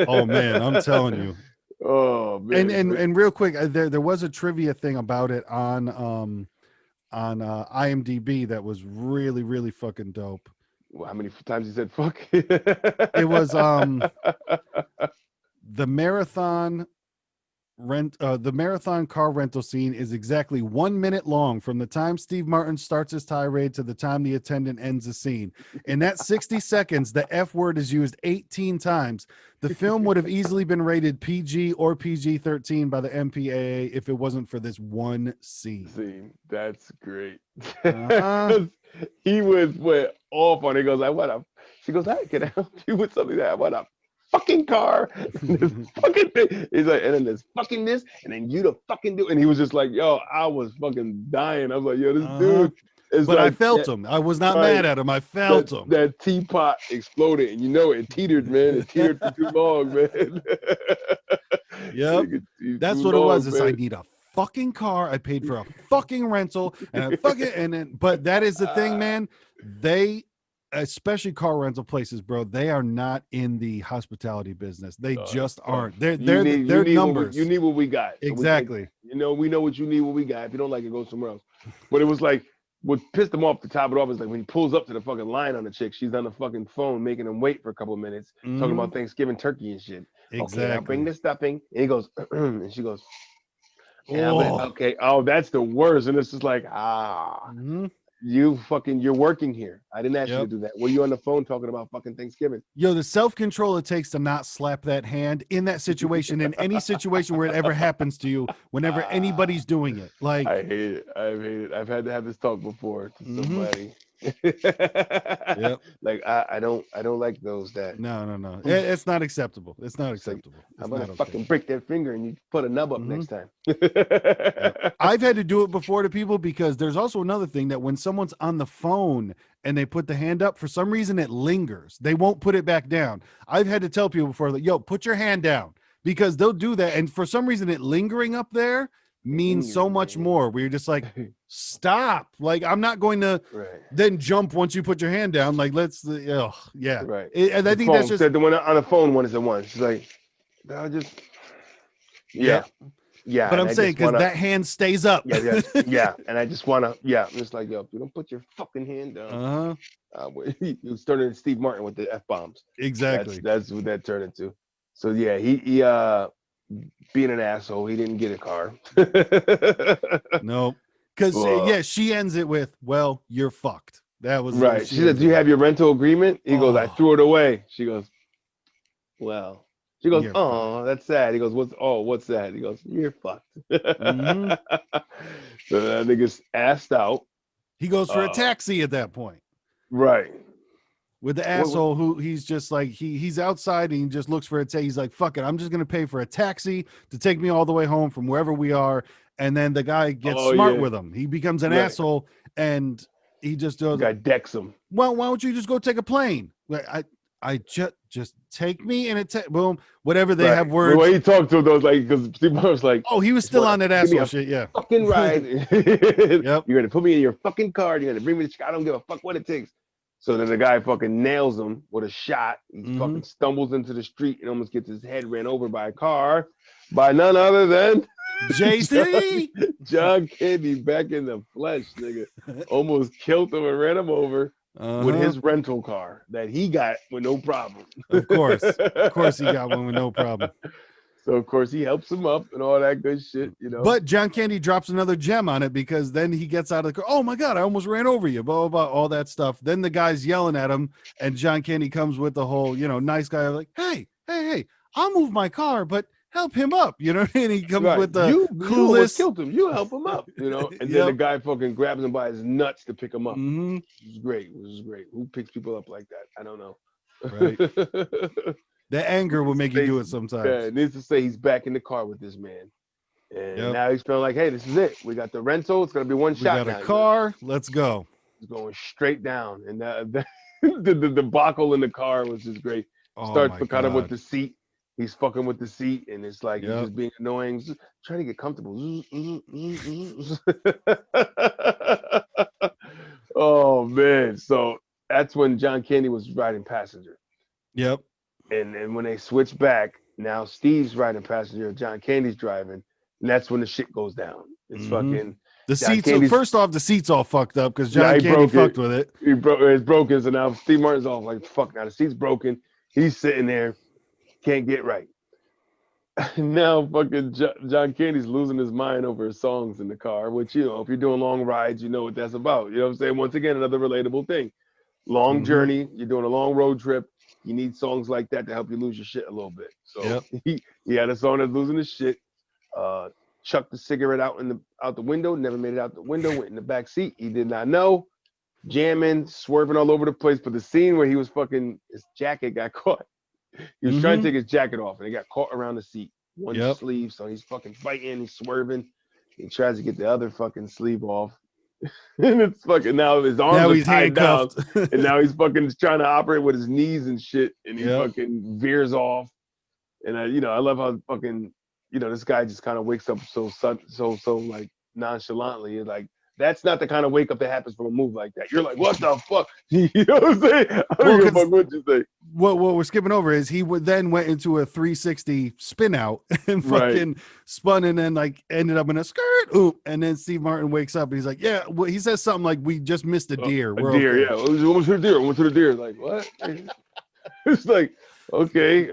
Oh man, I'm telling you. Oh And man. and real quick, there was a trivia thing about it on IMDb that was really fucking dope. Well, how many times he said fuck? It was the marathon car rental scene is exactly 1 minute long from the time Steve Martin starts his tirade to the time the attendant ends the scene. In that 60 seconds, the F word is used 18 times. The film would have easily been rated PG or PG-13 by the MPAA if it wasn't for this one scene. That's great. Uh-huh. He went off on it. He goes, she goes, "Hey, can I help you with something that what a fucking car?" This fucking thing. He's like, and then there's fucking this, and then you the fucking do. And he was just like, yo, I was fucking dying. I was like, yo, this dude is But I like felt him. I was not mad at him. I felt him. that teapot exploded, and you know it teetered, man. It teetered for too long, man. Yep. That's what it was. Is I need a fucking car. I paid for a fucking rental and but that is the thing, man. They, especially car rental places, bro, they are not in the hospitality business. They just aren't. They're numbers. You need what we got. So exactly. we know what you need, what we got. If you don't like it, go somewhere else. But it was like what pissed him off to top it off is like when he pulls up to the fucking line on the chick, she's on the fucking phone making him wait for a couple of minutes, talking about Thanksgiving turkey and shit. Exactly. Okay, I'll bring the stuffing. And he goes, and she goes, okay. Oh, that's the worst. And it's just like, you're working here. I didn't ask you to do that. Were you on the phone talking about fucking Thanksgiving? Yo, the self-control it takes to not slap that hand in that situation, in any situation where it ever happens to you, whenever anybody's doing it. Like, I hate it. I've had to have this talk before to somebody. Yep. Like I don't like those that no. It's not acceptable. It's not acceptable. I'm gonna fucking break that finger and you put a nub up next time. Yep. I've had to do it before to people because there's also another thing that when someone's on the phone and they put the hand up, for some reason it lingers. They won't put it back down. I've had to tell people before, like, yo, put your hand down, because they'll do that. And for some reason it lingering up there means so much more. Where you're just like, stop. Like, I'm not going to then jump once you put your hand down. Like, let's, yeah. Right. And I think that's just the one on the phone one is the one. She's like, I'll just, yeah. But I'm saying because that hand stays up. Yeah. And I just want to, I'm just like, yo, you don't put your fucking hand down. He was turning into Steve Martin with the F-bombs. Exactly. That's what that turned into. So yeah, he being an asshole, he didn't get a car. No, because she ends it with, "Well, you're fucked." That was right. She said, "Do you have your rental agreement?" He goes, "I threw it away." She goes, "Well." She goes, "Oh, that's sad." He goes, what's that?" He goes, "You're fucked." So that nigga's assed out. He goes for a taxi at that point. Right. With the asshole who he's just like, he's outside and he just looks for a taxi. He's like, fuck it, I'm just going to pay for a taxi to take me all the way home from wherever we are. And then the guy gets smart with him. He becomes an asshole and he just does. The guy decks him. Well, why don't you just go take a plane? I just take me and boom, whatever they have words. The way he talked to him, though, like, because Steve was like, oh, he was still on that asshole shit. Yeah. Fucking ride. Yep. You're going to put me in your fucking car. You're going to bring me to, I don't give a fuck what it takes. So then the guy fucking nails him with a shot. He fucking stumbles into the street and almost gets his head ran over by a car by none other than JC. John Candy back in the flesh, nigga. Almost killed him and ran him over with his rental car that he got with no problem. Of course he got one with no problem. So of course he helps him up and all that good shit, you know. But John Candy drops another gem on it because then he gets out of the car. Oh my God, I almost ran over you. Blah, blah, blah, all that stuff. Then the guy's yelling at him, and John Candy comes with the whole, nice guy like, hey, I'll move my car, but help him up. And he comes with the you clueless. Killed him. You help him up. And then the guy fucking grabs him by his nuts to pick him up. Mm-hmm. It was great. Who picks people up like that? I don't know. Right. The anger will make you do it sometimes. Yeah, it needs to say he's back in the car with this man. And now he's feeling like, hey, this is it. We got the rental. It's going to be one shot. We got a car. Let's go. He's going straight down. And the debacle in the car was just great. Starts kind of with the seat. He's fucking with the seat. And it's like, he's just being annoying. Just trying to get comfortable. Oh, man. So that's when John Candy was riding passenger. Yep. And when they switch back, now Steve's riding passenger, John Candy's driving, and that's when the shit goes down. It's fucking the seats. So first off, the seat's all fucked up because John Candy fucked with it. It's broken, so now Steve Martin's all like, "Fuck!" Now the seat's broken. He's sitting there, can't get right. Now fucking John Candy's losing his mind over his songs in the car, which if you're doing long rides, you know what that's about. You know what I'm saying? Once again, another relatable thing. Long journey, you're doing a long road trip. You need songs like that to help you lose your shit a little bit. So he had a song that's losing his shit. Chucked the cigarette out the window, never made it out the window, went in the back seat. He did not know. Jamming, swerving all over the place. But the scene where he was fucking, his jacket got caught. He was trying to take his jacket off and it got caught around the seat. One sleeve. So he's fucking fighting, he's swerving. He tries to get the other fucking sleeve off. And it's fucking now his arms are tied down, and now he's fucking trying to operate with his knees and shit, and he fucking veers off. And I love how fucking this guy just kind of wakes up so like nonchalantly. Like that's not the kind of wake up that happens from a move like that. You're like, what the fuck? You know what I'm saying? I don't give a fuck what you say. What we're skipping over is he then went into a 360 spin out and fucking spun and then like ended up in a skirt. Ooh, and then Steve Martin wakes up and he's like, yeah, well, he says something like, we just missed a deer. A deer, okay. Yeah. We went to the deer. We went to the deer. Like, what? It's like, okay.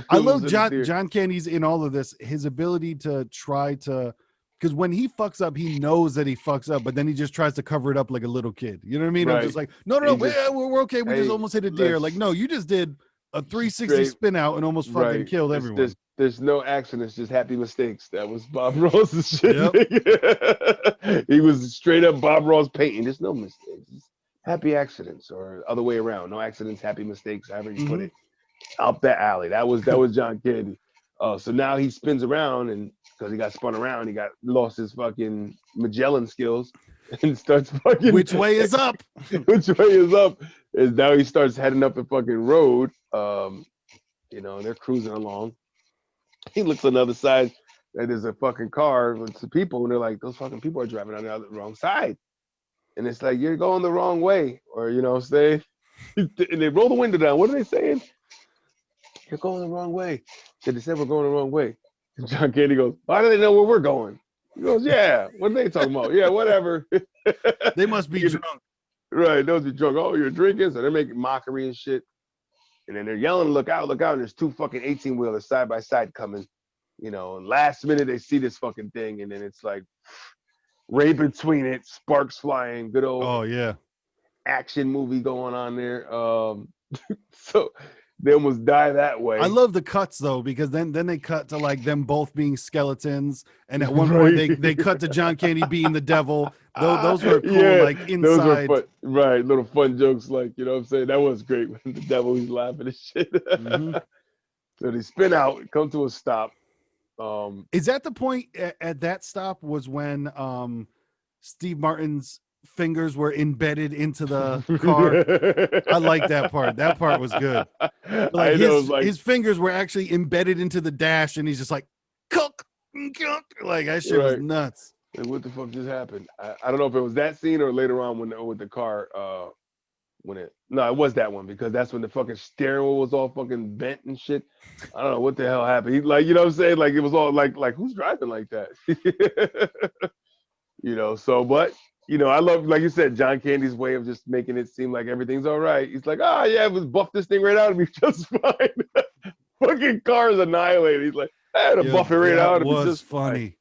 I love John Candy's in all of this. His ability to try to, because when he fucks up, he knows that he fucks up, but then he just tries to cover it up like a little kid. You know what I mean? Right. I'm just like, no, we're okay. We just almost hit a deer. Like, no, you just did a 360 spin out and almost fucking killed everyone. There's no accidents, just happy mistakes. That was Bob Ross's shit. Yep. He was straight up Bob Ross painting. There's no mistakes. It's happy accidents or other way around. No accidents, happy mistakes, however you put it. Up that alley. That was John Candy. So now he spins around and because he got spun around, he lost his fucking Magellan skills and starts fucking. Which way is up? Which way is up? Is now he starts heading up the fucking road. And they're cruising along. He looks on the other side, and there's a fucking car with some people, and they're like, those fucking people are driving on the wrong side. And it's like, you're going the wrong way, or you know what I'm saying? And they roll the window down. What are they saying? You're going the wrong way. They said we're going the wrong way. And John Candy goes, why do they know where we're going? He goes, yeah. What are they talking about? Yeah, whatever. They must be drunk. Right, those be drunk. Oh, you're drinking? So they're making mockery and shit. And then they're yelling, look out, and there's two fucking 18-wheelers side by side coming. And last minute they see this fucking thing, and then it's like right between it, sparks flying, good old action movie going on there. So they almost die that way. I love the cuts though, because then they cut to like them both being skeletons, and at one point they cut to John Candy being the devil. Those were cool, like inside. Those were fun, little fun jokes, like you know what I'm saying. That was great when the devil he's laughing and shit. So they spin out, come to a stop. Is that the point at that stop was when Steve Martin's fingers were embedded into the car? I like that part. That part was good. Like his fingers were actually embedded into the dash, and he's just like, cook. Like that shit was nuts. And what the fuck just happened? I don't know if it was that scene or later on when with the car No, it was that one because that's when the fucking steering wheel was all fucking bent and shit. I don't know what the hell happened. He like, you know what I'm saying? Like it was all like who's driving like that? So but I love, like you said, John Candy's way of just making it seem like everything's all right. He's like, yeah, it was buff this thing right out of me just fine. Fucking car is annihilated. He's like, I had to buff it right out of me just funny. Fine.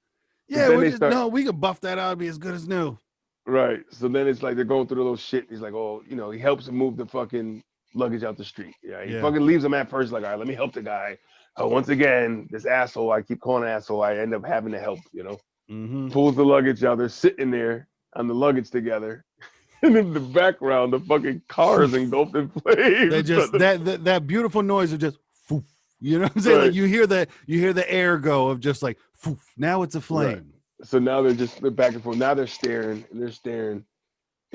Yeah, we could buff that out of me as good as new. Right. So then it's like they're going through the little shit. He's like, he helps him move the fucking luggage out the street. Yeah. He fucking leaves him at first, like, all right, let me help the guy. Once again, this asshole, I keep calling an asshole, I end up having to help, Pulls the luggage out. They're sitting there on the luggage together. And in the background, the fucking car is engulfed in flames. They just that beautiful noise of just foof, you know what I'm saying? Right. Like you hear the air go of just like foof, now it's a flame. Right. So now they're back and forth. Now they're staring. And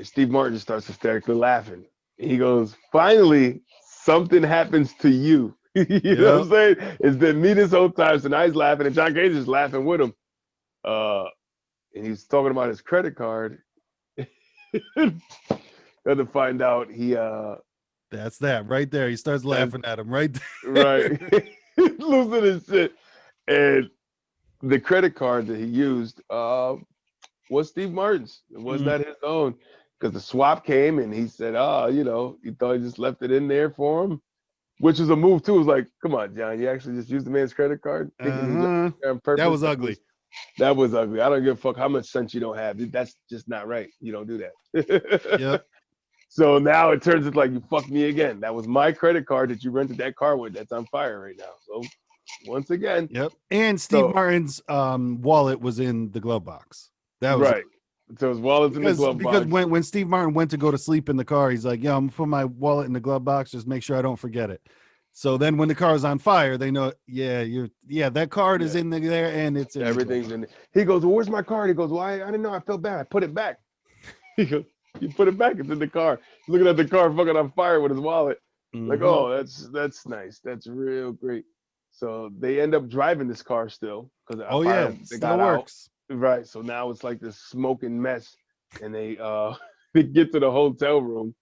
Steve Martin just starts hysterically laughing. He goes, finally, something happens to you. You know what I'm saying? It's been me this whole time. So now he's laughing, and John Cage's just laughing with him. And he's talking about his credit card. Got to find out that's that right there. He starts laughing at him right there. Right. Losing his shit. And the credit card that he used was Steve Martin's. It was not his own. Because the swap came and he said, he thought he just left it in there for him. Which was a move too. It was like, come on, John, you actually just used the man's credit card? That was ugly. That was ugly. I don't give a fuck how much sense you don't have. That's just not right. You don't do that. Yep. So now it turns into like, you fucked me again. That was my credit card that you rented that car with. That's on fire right now. So once again. Yep. And Steve Martin's wallet was in the glove box. That was right. So his wallet's in the glove box. Because when Steve Martin went to go to sleep in the car, he's like, I'm gonna put my wallet in the glove box, just make sure I don't forget it. So then when the car is on fire, they know, that card is in there and it's in everything's in there. He goes, well, where's my card? He goes, well, I didn't know. I felt bad. I put it back. He goes, you put it back. It's in the car. He's looking at the car fucking on fire with his wallet. Like, oh, that's nice. That's real great. So they end up driving this car still. They still works. Out. Right. So now it's like this smoking mess. And they get to the hotel room.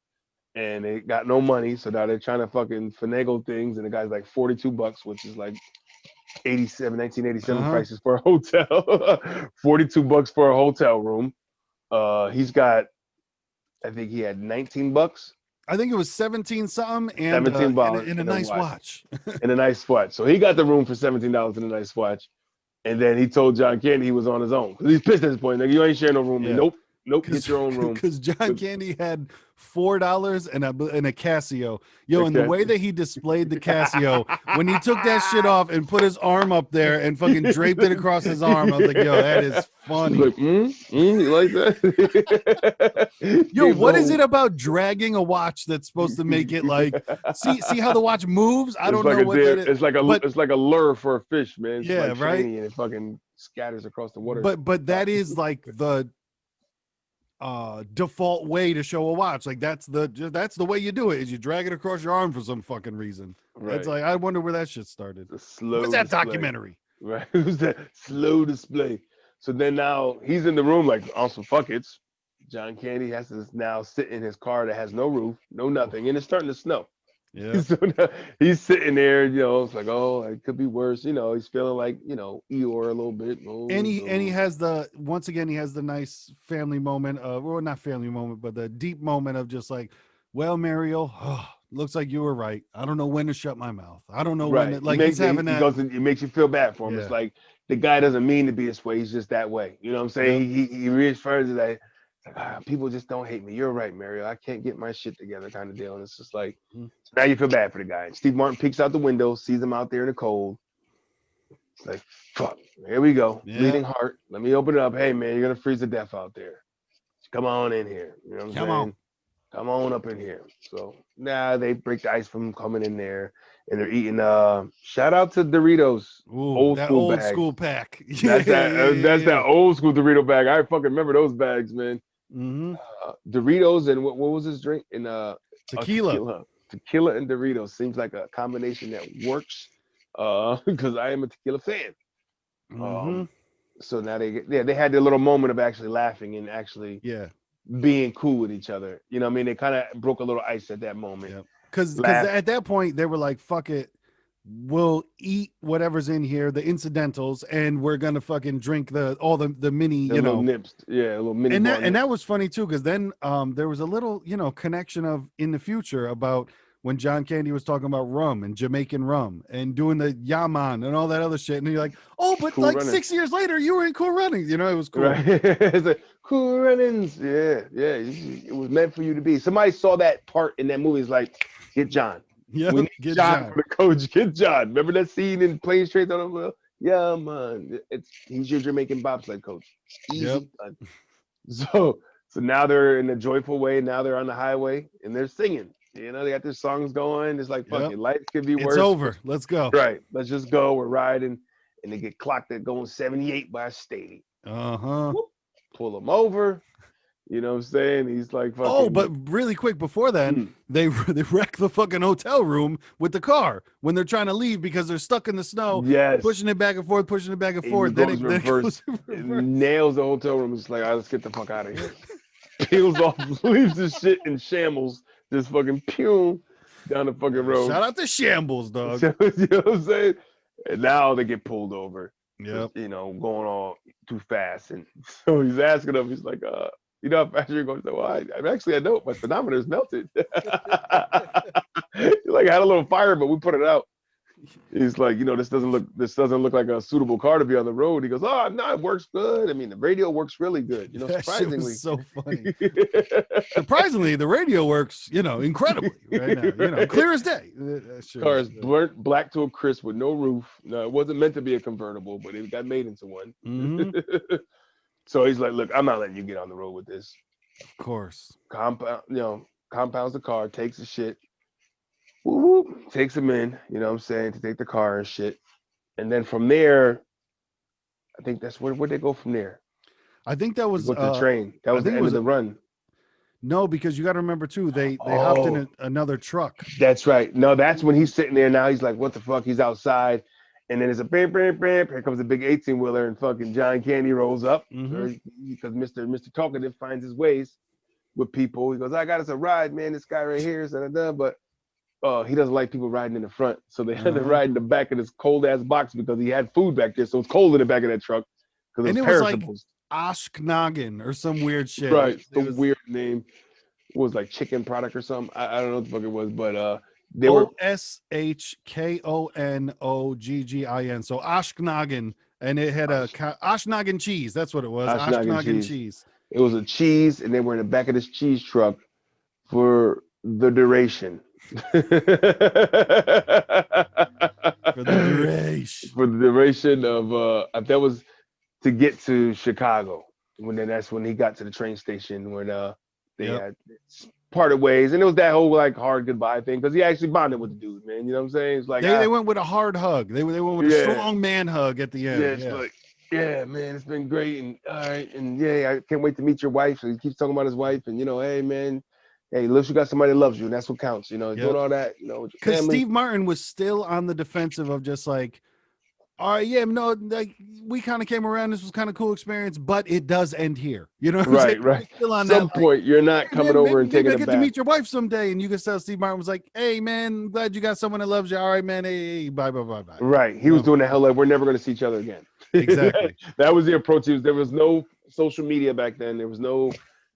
And they got no money, so now they're trying to fucking finagle things. And the guy's like $42, which is like 1987 prices for a hotel. $42 for a hotel room. He's got, I think he had $19. I think it was 17 something and $17 in a nice watch. In a nice watch. So he got the room for $17 in a nice watch. And then he told John Candy he was on his own. Because he's pissed at this point. Like, you ain't sharing no room. Yeah. Nope, get your own room. Because John Candy had $4 and a Casio. And the way that he displayed the Casio, when he took that shit off and put his arm up there and fucking draped it across his arm, I was like, that is funny. Like, you like that? What is it about dragging a watch that's supposed to make it like, see how the watch moves? I don't know what that is. It's like a lure for a fish, man. It's right. And it fucking scatters across the water. But that is like the default way to show a watch. Like that's the way you do it, is you drag it across your arm for some fucking reason. Right. It's like, I wonder where that shit started. What's that documentary? Right. Who's that slow display? So then now he's in the room like, on some fuck it's. John Candy has to now sit in his car that has no roof, no nothing, and it's starting to snow. Yeah. So now he's sitting there, it's like, it could be worse. He's feeling like, Eeyore a little bit. And he has he has the nice family moment of, or not family moment, but the deep moment of just like, well, Mario, looks like you were right. I don't know when to shut my mouth. I don't know when to, he's having that. It makes you feel bad for him. Yeah. It's like the guy doesn't mean to be this way. He's just that way. You know what I'm saying? Yeah. He reaffirms that. Like, people just don't hate me. You're right, Mario. I can't get my shit together, kind of deal. And it's just like, so now you feel bad for the guy. And Steve Martin peeks out the window, sees him out there in the cold. It's like, fuck, here we go. Yeah. Bleeding heart. Let me open it up. Hey, man, you're going to freeze to death out there. Come on in here. You know what I'm saying? Come on up in here. So now they break the ice from coming in there. And they're eating, shout out to Doritos. Old school pack. That's that old school Dorito bag. I fucking remember those bags, man. Doritos and what was his drink? And tequila. Tequila and Doritos seems like a combination that works. Because I am a tequila fan. So now they had their little moment of actually laughing and actually being cool with each other. You know what I mean? They kind of broke a little ice at that moment. Yeah. Because Laugh. at that point they were like, fuck it. We'll eat whatever's in here, the incidentals, and we're gonna fucking drink all the mini, The little nips. Yeah, a little mini and bar that was funny too, because then there was a little, connection of in the future about when John Candy was talking about rum and Jamaican rum and doing the Yaman and all that other shit. And you're like, oh, but Cool like Runnings. 6 years later, you were in Cool Runnings. It was cool. Right. It's like, Cool Runnings. Yeah. It was meant for you to be. Somebody saw that part in that movie. It's like, get John. Yeah, we need John for the coach. Get John. Remember that scene in Planes, Trains, Automobiles? Yeah, man. He's your Jamaican bobsled coach. Easy. Yep. So now they're in a joyful way. Now they're on the highway and they're singing. They got their songs going. It's like, fuck it. Life could be worse. It's over. Let's go. Right. Let's just go. We're riding. And they get clocked at going 78 by a Stady. Pull them over. You know what I'm saying? He's like, fucking. Oh, but really quick before then, they wreck the fucking hotel room with the car when they're trying to leave because they're stuck in the snow. Yes. Pushing it back and forth. Then it goes reverse. Nails the hotel room. It's like, all right, let's get the fuck out of here. Peels off, leaves the shit in shambles. Just fucking pew down the fucking road. Shout out to Shambles, dog. You know what I'm saying? And now they get pulled over. Yeah. Going all too fast. And so he's asking them, he's like, you know how fast you're going? Well, I know my speedometer's melted. Like, I had a little fire, but we put it out. He's like, this doesn't look like a suitable car to be on the road. He goes, oh no, it works good. I mean, the radio works really good. Surprisingly. That shit was so funny. Surprisingly, the radio works, incredibly right now. Clear as day. Car is burnt black to a crisp with no roof. No, it wasn't meant to be a convertible, but it got made into one. Mm-hmm. So he's like, look, I'm not letting you get on the road with this. Of course. Compounds the car, takes the shit. Whoop, takes him in, to take the car and shit. And then from there, I think that's where'd they go from there? I think that was the train. That was the end of the run. No, because you got to remember too, they hopped in another truck. That's right. No, that's when he's sitting there now. He's like, what the fuck? He's outside. And then it's a bam, bam, bam. Here comes a big 18-wheeler and fucking John Candy rolls up. Because Mr. Talkative finds his ways with people. He goes, I got us a ride, man. This guy right here. But he doesn't like people riding in the front. So they had to ride in the back of this cold-ass box because he had food back there. So it's cold in the back of that truck. And it was like Oshknoggin or some weird shit. Right. Some weird name. It was like chicken product or something. I don't know what the fuck it was, but they were Oshkonoggin. So Oshknoggin, and it had a Oshknoggin cheese. That's what it was. Oshknoggin cheese. It was a cheese, and they were in the back of this cheese truck for the duration. For the duration of that was to get to Chicago. That's when he got to the train station when they had parted ways, and it was that whole like hard goodbye thing because he actually bonded with the dude, man. You know what I'm saying? It's like they went with a hard hug. They went with a strong man hug at the end. Yeah, it's like, yeah, man, it's been great, and all right, and I can't wait to meet your wife. So he keeps talking about his wife, and hey, man, hey, look, you got somebody that loves you, and that's what counts. Doing all that, because Steve Martin was still on the defensive of just like, all right, yeah, no, like we kind of came around. This was kind of cool experience, but it does end here. You know, right. Still on some point, you're not coming over and taking it back. I get to meet your wife someday, and you can tell Steve Martin was like, "Hey, man, glad you got someone that loves you. All right, man. Hey, bye." Right. He was doing the hell like we're never going to see each other again. Exactly. That was the approach. There was no social media back then. There was no.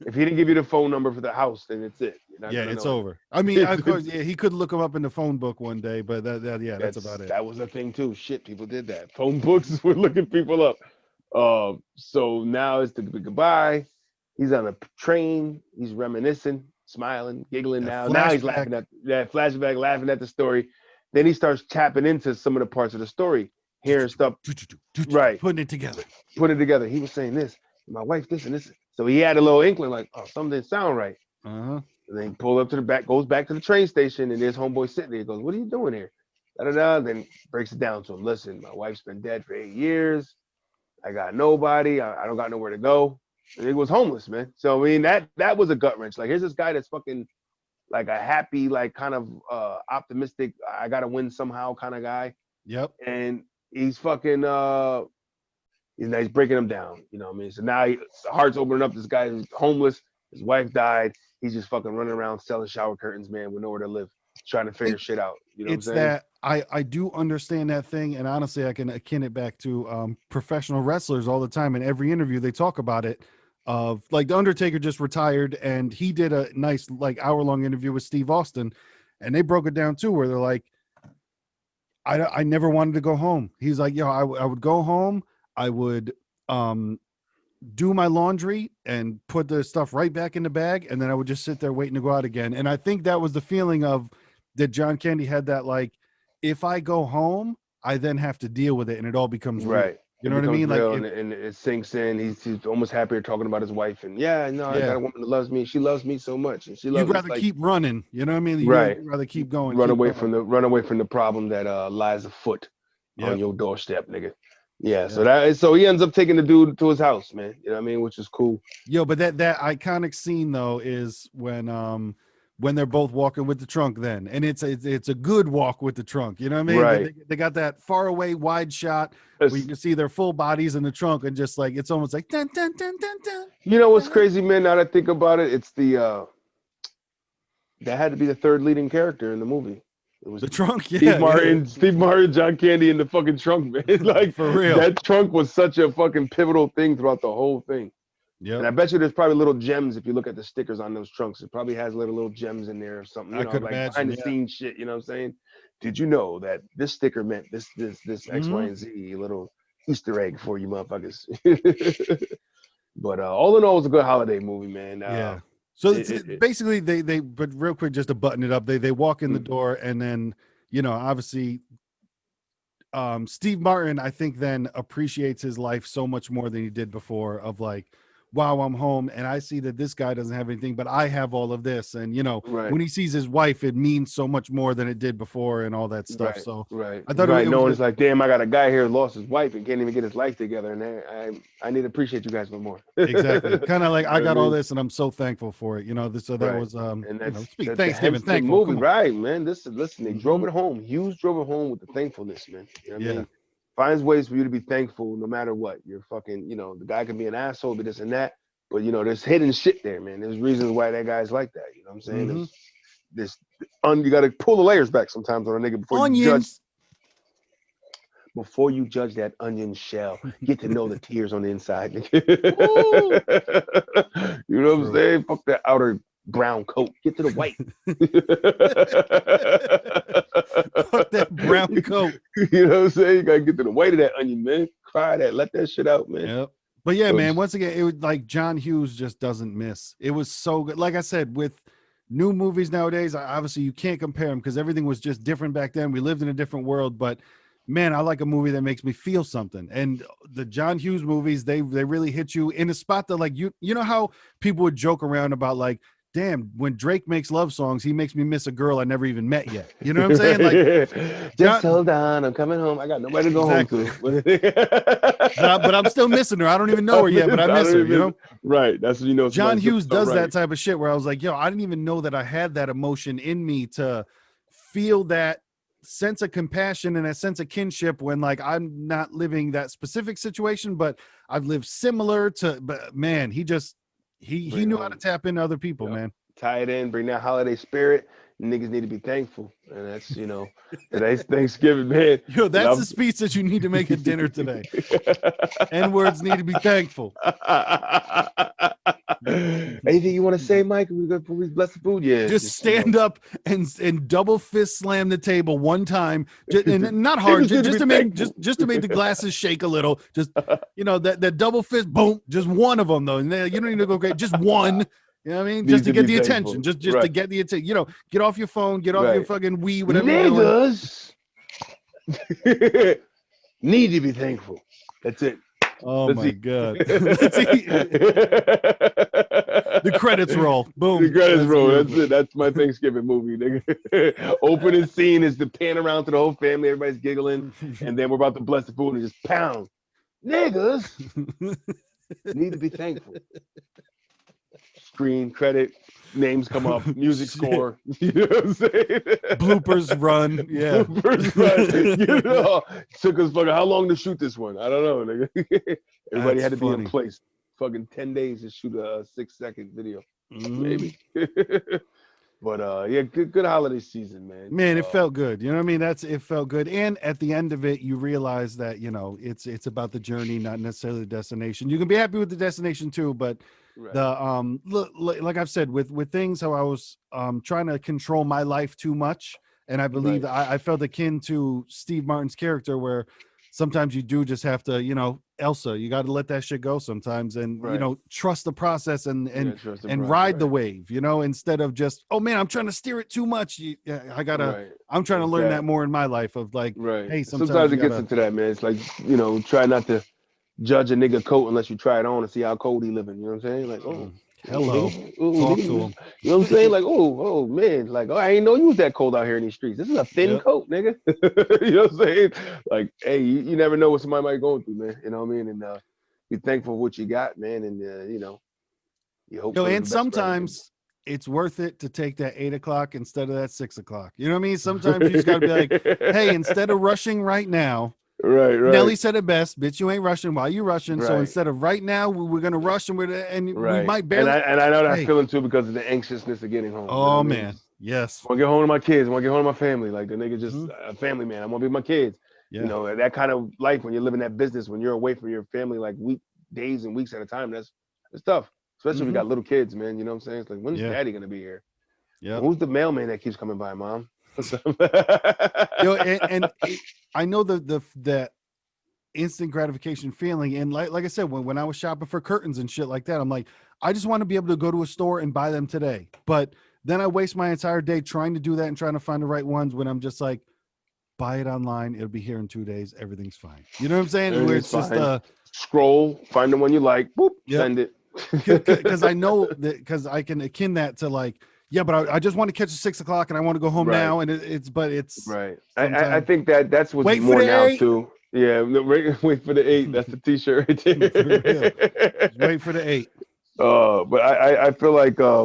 If he didn't give you the phone number for the house, then it's it. It's over. I mean, of course, he could look him up in the phone book one day, but that's about it. That was a thing too. Shit, people did that. Phone books were looking people up. So now it's the goodbye. He's on a train. He's reminiscing, smiling, giggling. Now he's laughing at that flashback, laughing at the story. Then he starts tapping into some of the parts of the story, hearing stuff. Right, putting it together. He was saying this. My wife, this and this. So he had a little inkling, like, oh, something didn't sound right. And then he pulled up to the back, goes back to the train station, and there's homeboy sitting there. He goes, what are you doing here? Then breaks it down to him. Listen, my wife's been dead for 8 years. I got nobody. I don't got nowhere to go. And he was homeless, man. So, I mean, that was a gut wrench. Like, here's this guy that's fucking like a happy, like kind of optimistic, I got to win somehow kind of guy. Yep. And he's fucking, he's breaking him down. You know what I mean? So now the heart's opening up. This guy is homeless. His wife died. He's just fucking running around selling shower curtains, man, with nowhere to live, trying to figure shit out. You know what I'm It's saying? that I do understand that thing, and honestly, I can akin it back to professional wrestlers all the time. In every interview, they talk about it. Of like the Undertaker just retired, and he did a nice like hour-long interview with Steve Austin, and they broke it down too, where they're like, I never wanted to go home. He's like, yo, I would go home, I would do my laundry and put the stuff right back in the bag, and then I would just sit there waiting to go out again. And I think that was the feeling of that John Candy had, that like, if I go home, I then have to deal with it, and it all becomes real. Right. You It know what I becomes mean? Like, real, and it sinks in. He's almost happier talking about his wife, and yeah, no, I got yeah, a woman that loves me. She loves me so much, and she you'd loves. It's rather like keep running. You know what I mean? right, You'd rather keep going, run keep away going. from the problem that lies afoot on Yep. your doorstep, nigga. Yeah. Yep. So he ends up taking the dude to his house, man. You know what I mean? Which is cool. Yo, but that iconic scene though is when they're both walking with the trunk then, and it's a good walk with the trunk. You know what I mean? Right. They got that far away wide shot where you can see their full bodies in the trunk, and just like it's almost like dun dun dun dun dun. You know what's crazy, man? Now that I think about it, it's the that had to be the third leading character in the movie. It was The trunk, yeah, Steve Martin, John Candy in the fucking trunk, man. Like for real. that trunk was such a fucking pivotal thing throughout the whole thing. Yeah, And I bet you there's probably little gems if you look at the stickers on those trunks. It probably has little gems in there or something, I could like imagine, behind the scenes shit. You know what I'm saying? Did you know that this sticker meant this X, Y, and Z, little Easter egg for you motherfuckers? But all in all, it was a good holiday movie, man. Yeah. So basically, they but real quick, just to button it up, they walk in the door, and then obviously, Steve Martin, I think, then appreciates his life so much more than he did before. Of like, wow, I'm home, and I see that this guy doesn't have anything, but I have all of this. And right. when he sees his wife, it means so much more than it did before, and all that stuff. Right, So right. I thought no one's like, damn, I got a guy here who lost his wife and can't even get his life together, and I need to appreciate you guys no more. Exactly, kind of like You know I got what all this, and I'm so thankful for it. So that Right. was And that's Thanksgiving, the thankful movie, right, man. Listen, they drove it home. Hughes drove it home with the thankfulness, man. You know what I mean? Finds ways for you to be thankful no matter what. You're fucking, the guy can be an asshole, be this and that, but there's hidden shit there, man. There's reasons why that guy's like that. You know what I'm saying? You got to pull the layers back sometimes on a nigga before you judge that onion shell. Get to know the tears on the inside. You know what I'm saying? Fuck that outer brown coat. Get to the white. Fuck that brown coat. You know what I'm saying? You gotta get to the white of that onion, man. Cry that. Let that shit out, man. Yep. But yeah, man, once again, it was like John Hughes just doesn't miss. It was so good. Like I said, with new movies nowadays, obviously you can't compare them because everything was just different back then. We lived in a different world, but man, I like a movie that makes me feel something. And the John Hughes movies, they really hit you in a spot that, like, you know how people would joke around about, like, damn, when Drake makes love songs, he makes me miss a girl I never even met yet. You know what I'm saying? Like, just hold on, I'm coming home. I got nobody to go home to. but I'm still missing her. I don't even know her yet, but I miss her. Right. That's John Hughes does that type of shit where I was like, yo, I didn't even know that I had that emotion in me to feel that sense of compassion and a sense of kinship when, like, I'm not living that specific situation, but I've lived similar to. But man, he knew how to tap into other people, man. Tie it in, bring that holiday spirit. Niggas need to be thankful, and that's today's Thanksgiving, man. Yo, that's the speech that you need to make at dinner today. N-words need to be thankful. Anything you want to say, Mike? We bless the food, yeah. Just stand up and double fist slam the table one time, and not hard, just to make the glasses shake a little. Just that double fist, boom, just one of them though, and you don't need to go great, just one. You know what I mean? Just to get the attention. Just to get the attention. Get off your phone, get off your fucking Wii, whatever Niggas need to be thankful. That's it. Oh my God. The credits roll. Boom. The credits roll. That's it. That's my Thanksgiving movie, nigga. Opening scene is the pan around to the whole family. Everybody's giggling. And then we're about to bless the food and just pound. Niggas need to be thankful. Screen credit, names come up, music score. You know what I'm saying? Bloopers run. Yeah. Bloopers run. Took us fucking how long to shoot this one? I don't know, nigga. Everybody had to be in place. Fucking 10 days to shoot a 6-second video. Maybe. But yeah, good holiday season, man. Man, it felt good. You know what I mean? It felt good. And at the end of it, you realize that, it's about the journey, not necessarily the destination. You can be happy with the destination too, but like I've said, with things how I was trying to control my life too much. And I believe that I felt akin to Steve Martin's character, where sometimes you do just have to, Elsa, you got to let that shit go sometimes, and trust the process and ride the wave, instead of just, oh man, I'm trying to steer it too much. I'm trying to learn that more in my life of like, hey, sometimes it gets into that, man. It's like, try not to judge a nigga coat unless you try it on and see how cold he living. You know what I'm saying? Like, oh, hello, talk to him. You know what I'm saying? Like, oh man, like, I ain't know you was that cold out here in these streets. This is a thin coat, nigga. You know what I'm saying? Like, hey, you never know what somebody might be going through, man. You know what I mean? And be thankful for what you got, man. And you hope. And sometimes it's worth it to take that 8 o'clock instead of that 6 o'clock. You know what I mean? Sometimes you just gotta be like, hey, instead of rushing right now. Right. Nelly said it best, bitch. You ain't rushing while you rushing. So instead of right now, we're gonna rush and we might barely. And I know that feeling too because of the anxiousness of getting home. Oh man, yes. I want to get home to my kids. I want to get home to my family. Like the nigga just a family man. I want to be with my kids. Yeah. That kind of life when you're living that business, when you're away from your family like days and weeks at a time. That's tough, especially if you got little kids, man. You know what I'm saying? It's like, when's daddy gonna be here? Yeah. Who's the mailman that keeps coming by, mom? And I know the instant gratification feeling, and like I said, when I was shopping for curtains and shit like that, I'm like, I just want to be able to go to a store and buy them today. But then I waste my entire day trying to do that and trying to find the right ones when I'm just like, buy it online, it'll be here in 2 days, everything's fine. You know what I'm saying? Where it's fine. Just scroll, find the one you like, boop, send it. Because I know that, because I can akin that to like, yeah, but I just want to catch 6 o'clock and I want to go home now, and it's right. I think that's what's more now 8. Too. Yeah, wait for the 8. That's the T-shirt right there. Wait for the 8. But I feel like I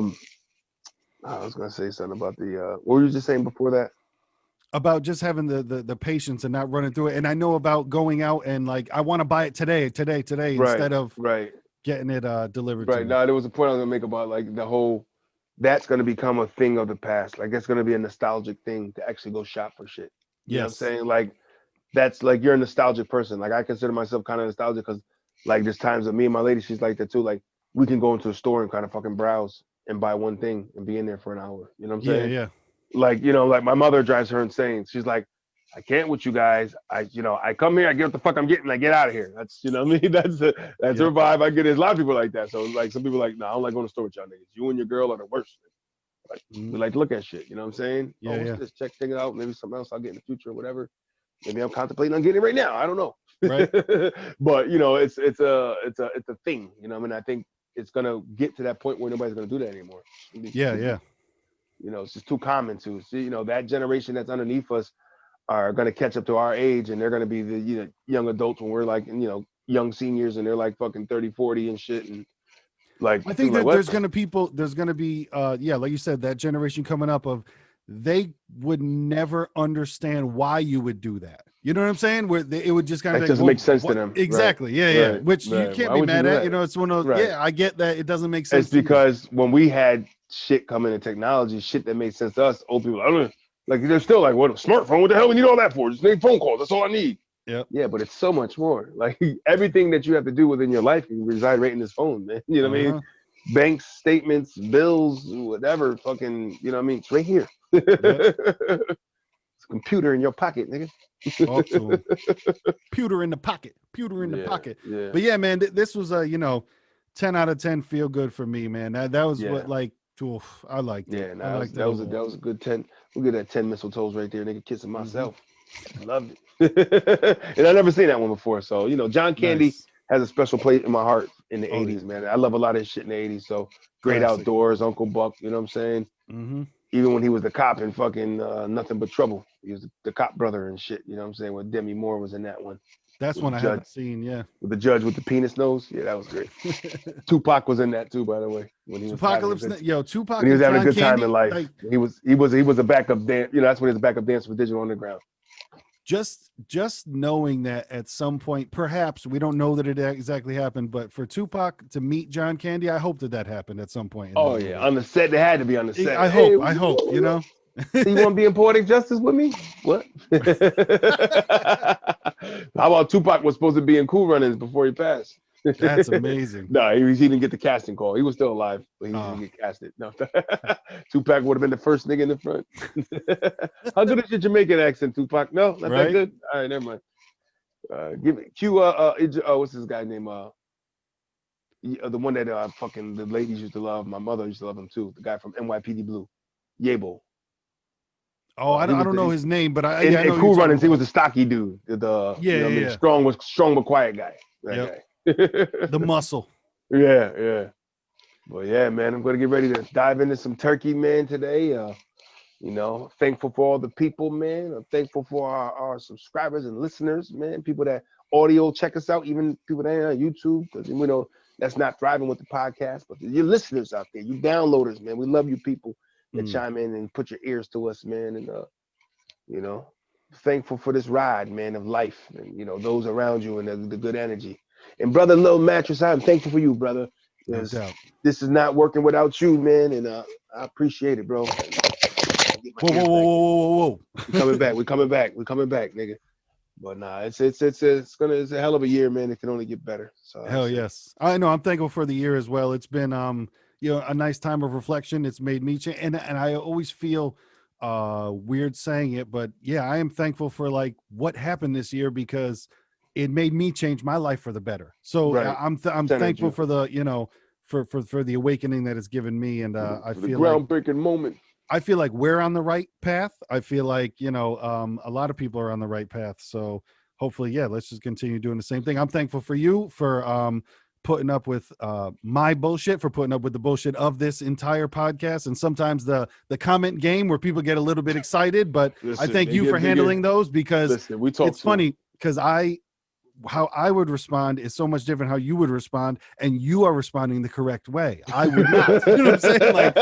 was gonna say something about the what were you just saying before that? About just having the patience and not running through it. And I know about going out and like, I want to buy it today instead of getting it delivered. Right. Now there was a point I was gonna make about like the whole, that's gonna become a thing of the past. Like it's gonna be a nostalgic thing to actually go shop for shit. You know what I'm saying? Like that's like, you're a nostalgic person. Like I consider myself kind of nostalgic because like there's times that me and my lady, she's like that too. Like we can go into a store and kind of fucking browse and buy one thing and be in there for an hour. You know what I'm saying? Yeah. Like, like my mother drives her insane. She's like, I can't with you guys. I come here, I get what the fuck I'm getting, I get out of here. That's, you know what I mean? That's her vibe. I get it. There's a lot of people like that. So like some people are like, no, I don't like going to the store with y'all niggas. You and your girl are the worst. Like we like to look at shit. You know what I'm saying? Yeah. Just check it out. Maybe something else I'll get in the future or whatever. Maybe I'm contemplating on getting it right now. I don't know. Right. But it's a thing. You know what I mean? I think it's gonna get to that point where nobody's gonna do that anymore. Yeah. It's just too common to see. That generation that's underneath us are going to catch up to our age, and they're going to be the young adults when we're like young seniors, and they're like fucking 30, 40 and shit. And like I think that there's going to be like you said, that generation coming up of, they would never understand why you would do that. You know what I'm saying? Where it would just kind of doesn't make sense to them. Exactly. Right. Yeah. Which you can't be mad at. It's one of those. Yeah, I get that. It doesn't make sense. It's because when we had shit coming in technology, shit that made sense to us, old people, I don't know, like they're still like, what a smartphone? What the hell we need all that for? Just make phone calls. That's all I need. Yeah, but it's so much more. Like everything that you have to do within your life can reside right in this phone, man. You know what I mean? Banks, statements, bills, whatever. Fucking, you know what I mean? It's right here. It's a computer in your pocket, nigga. Talk to him. Pewter in the pocket. Pocket. Yeah. But yeah, man, this was a 10 out of 10 feel good for me, man. That was what like. Oof, I liked it. Yeah, that was a good 10. We'll get that 10 mistletoes right there, nigga. Kissing myself. Loved it. And I never seen that one before. So, John Candy has a special place in my heart in the 80s, man. I love a lot of his shit in the 80s. So Great Outdoors, Uncle Buck, you know what I'm saying? Mm-hmm. Even when he was the cop in fucking Nothing But Trouble. He was the cop brother and shit, you know what I'm saying? When Demi Moore was in that one. That's one I haven't seen, With the judge with the penis nose. Yeah, that was great. Tupac was in that too, by the way. When he was Tupac when he was having a good time in life. He was a backup dance. That's when he was a backup dancer for Digital Underground. just knowing that at some point, perhaps we don't know that it exactly happened, but for Tupac to meet John Candy, I hope that happened at some point. Oh yeah, on the set. They had to be on the set. I hope, you know. So you want to be in Poetic Justice with me? What? How about Tupac was supposed to be in Cool Runnings before he passed? That's amazing. No, he didn't get the casting call. He was still alive, but he didn't get casted. No, Tupac would have been the first nigga in the front. How good is your Jamaican accent, Tupac? No, not that good. All right, never mind. Give me Q. What's this guy name? The one that fucking the ladies used to love. My mother used to love him too. The guy from NYPD Blue, Yabo. Oh, I don't know his name, but I know Cool Runnings. He was a stocky dude. Strong but quiet guy. That guy. The muscle. Yeah. Well, yeah, man. I'm gonna get ready to dive into some turkey, man, today. Thankful for all the people, man. I'm thankful for our subscribers and listeners, man. People that audio check us out, even people that ain't on YouTube, because we know that's not thriving with the podcast. But your listeners out there, you downloaders, man. We love you people that chime in and put your ears to us, man. And thankful for this ride, man, of life, and those around you and the good energy. And brother Lil Mattress, I'm thankful for you, brother. No doubt. This is not working without you, man, and I appreciate it, bro. Whoa. We're coming back, nigga. But nah, it's a hell of a year, man. It can only get better. So hell yes. I know. I'm thankful for the year as well. It's been a nice time of reflection. It's made me change, and I always feel weird saying it, but yeah, I am thankful for like what happened this year because it made me change my life for the better. So I'm thankful for the for the awakening that it's given me, and I feel groundbreaking moment. I feel like we're on the right path. I feel like a lot of people are on the right path. So hopefully, let's just continue doing the same thing. I'm thankful for you for putting up with my bullshit, for putting up with the bullshit of this entire podcast, and sometimes the comment game where people get a little bit excited. But I thank you for handling those because it's funny because how I would respond is so much different how you would respond, and you are responding the correct way. I would not. You know what I'm saying? Like,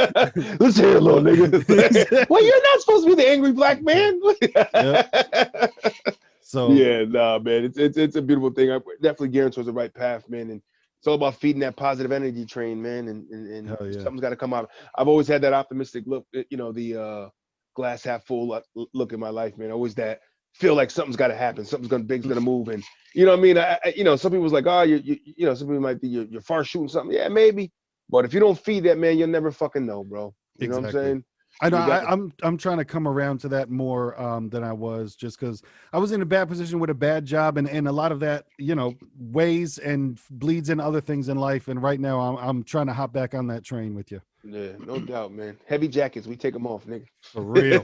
listen here, little nigga. Well, you're not supposed to be the angry black man. So yeah, nah, man, it's a beautiful thing. I'm definitely gearing towards the right path, man, and it's all about feeding that positive energy train, man, and something's got to come out. I've always had that optimistic look, the glass half full look in my life, man. Always that feel like something's got to happen, big's gonna move, and you know what I mean. Some people's like, oh, some people might be you're far shooting something, yeah, maybe, but if you don't feed that, man, you'll never fucking know, bro. You know what I'm saying? I know. I'm trying to come around to that more than I was, just because I was in a bad position with a bad job, and a lot of that, weighs and bleeds in other things in life. And right now, I'm trying to hop back on that train with you. Yeah, no doubt, man. Heavy jackets, we take them off, nigga. For real.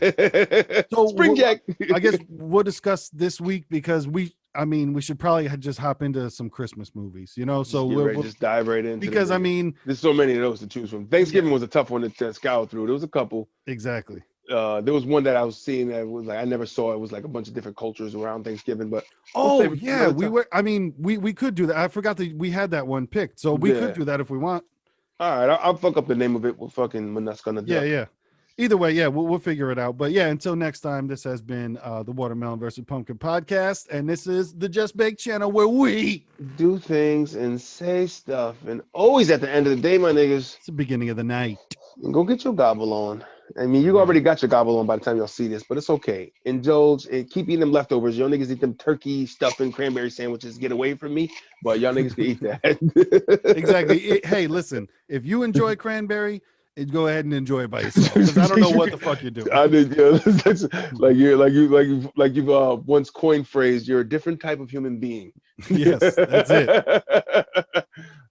So spring jack. I guess we'll discuss this week because we should probably just hop into some Christmas movies, So we'll just dive right in because there's so many of those to choose from. Thanksgiving was a tough one to scour through. There was a couple. Exactly. There was one that I was seeing that was like I never saw. It was like a bunch of different cultures around Thanksgiving, but we could do that. I forgot that we had that one picked, so we could do that if we want. All right, I'll fuck up the name of it. When that's gonna do. Yeah. Either way, we'll figure it out. But yeah, until next time, this has been the Watermelon versus Pumpkin podcast, and this is the Just Bake channel where we do things and say stuff, and always at the end of the day, my niggas. It's the beginning of the night. Go get your gobble on. I mean, you already got your gobble on by the time y'all see this, but it's okay. Indulge and keep eating them leftovers. Y'all niggas eat them turkey, stuffing, cranberry sandwiches. Get away from me, but y'all niggas can eat that. Exactly. Hey, listen, if you enjoy cranberry, go ahead and enjoy it by yourself. Because I don't know what the fuck you're doing. I did, like you've once coined phrase. You're a different type of human being. Yes, that's it.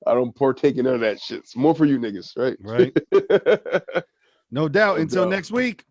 I don't partake in none of that shit. It's more for you niggas, right? Right. No doubt. Until next week.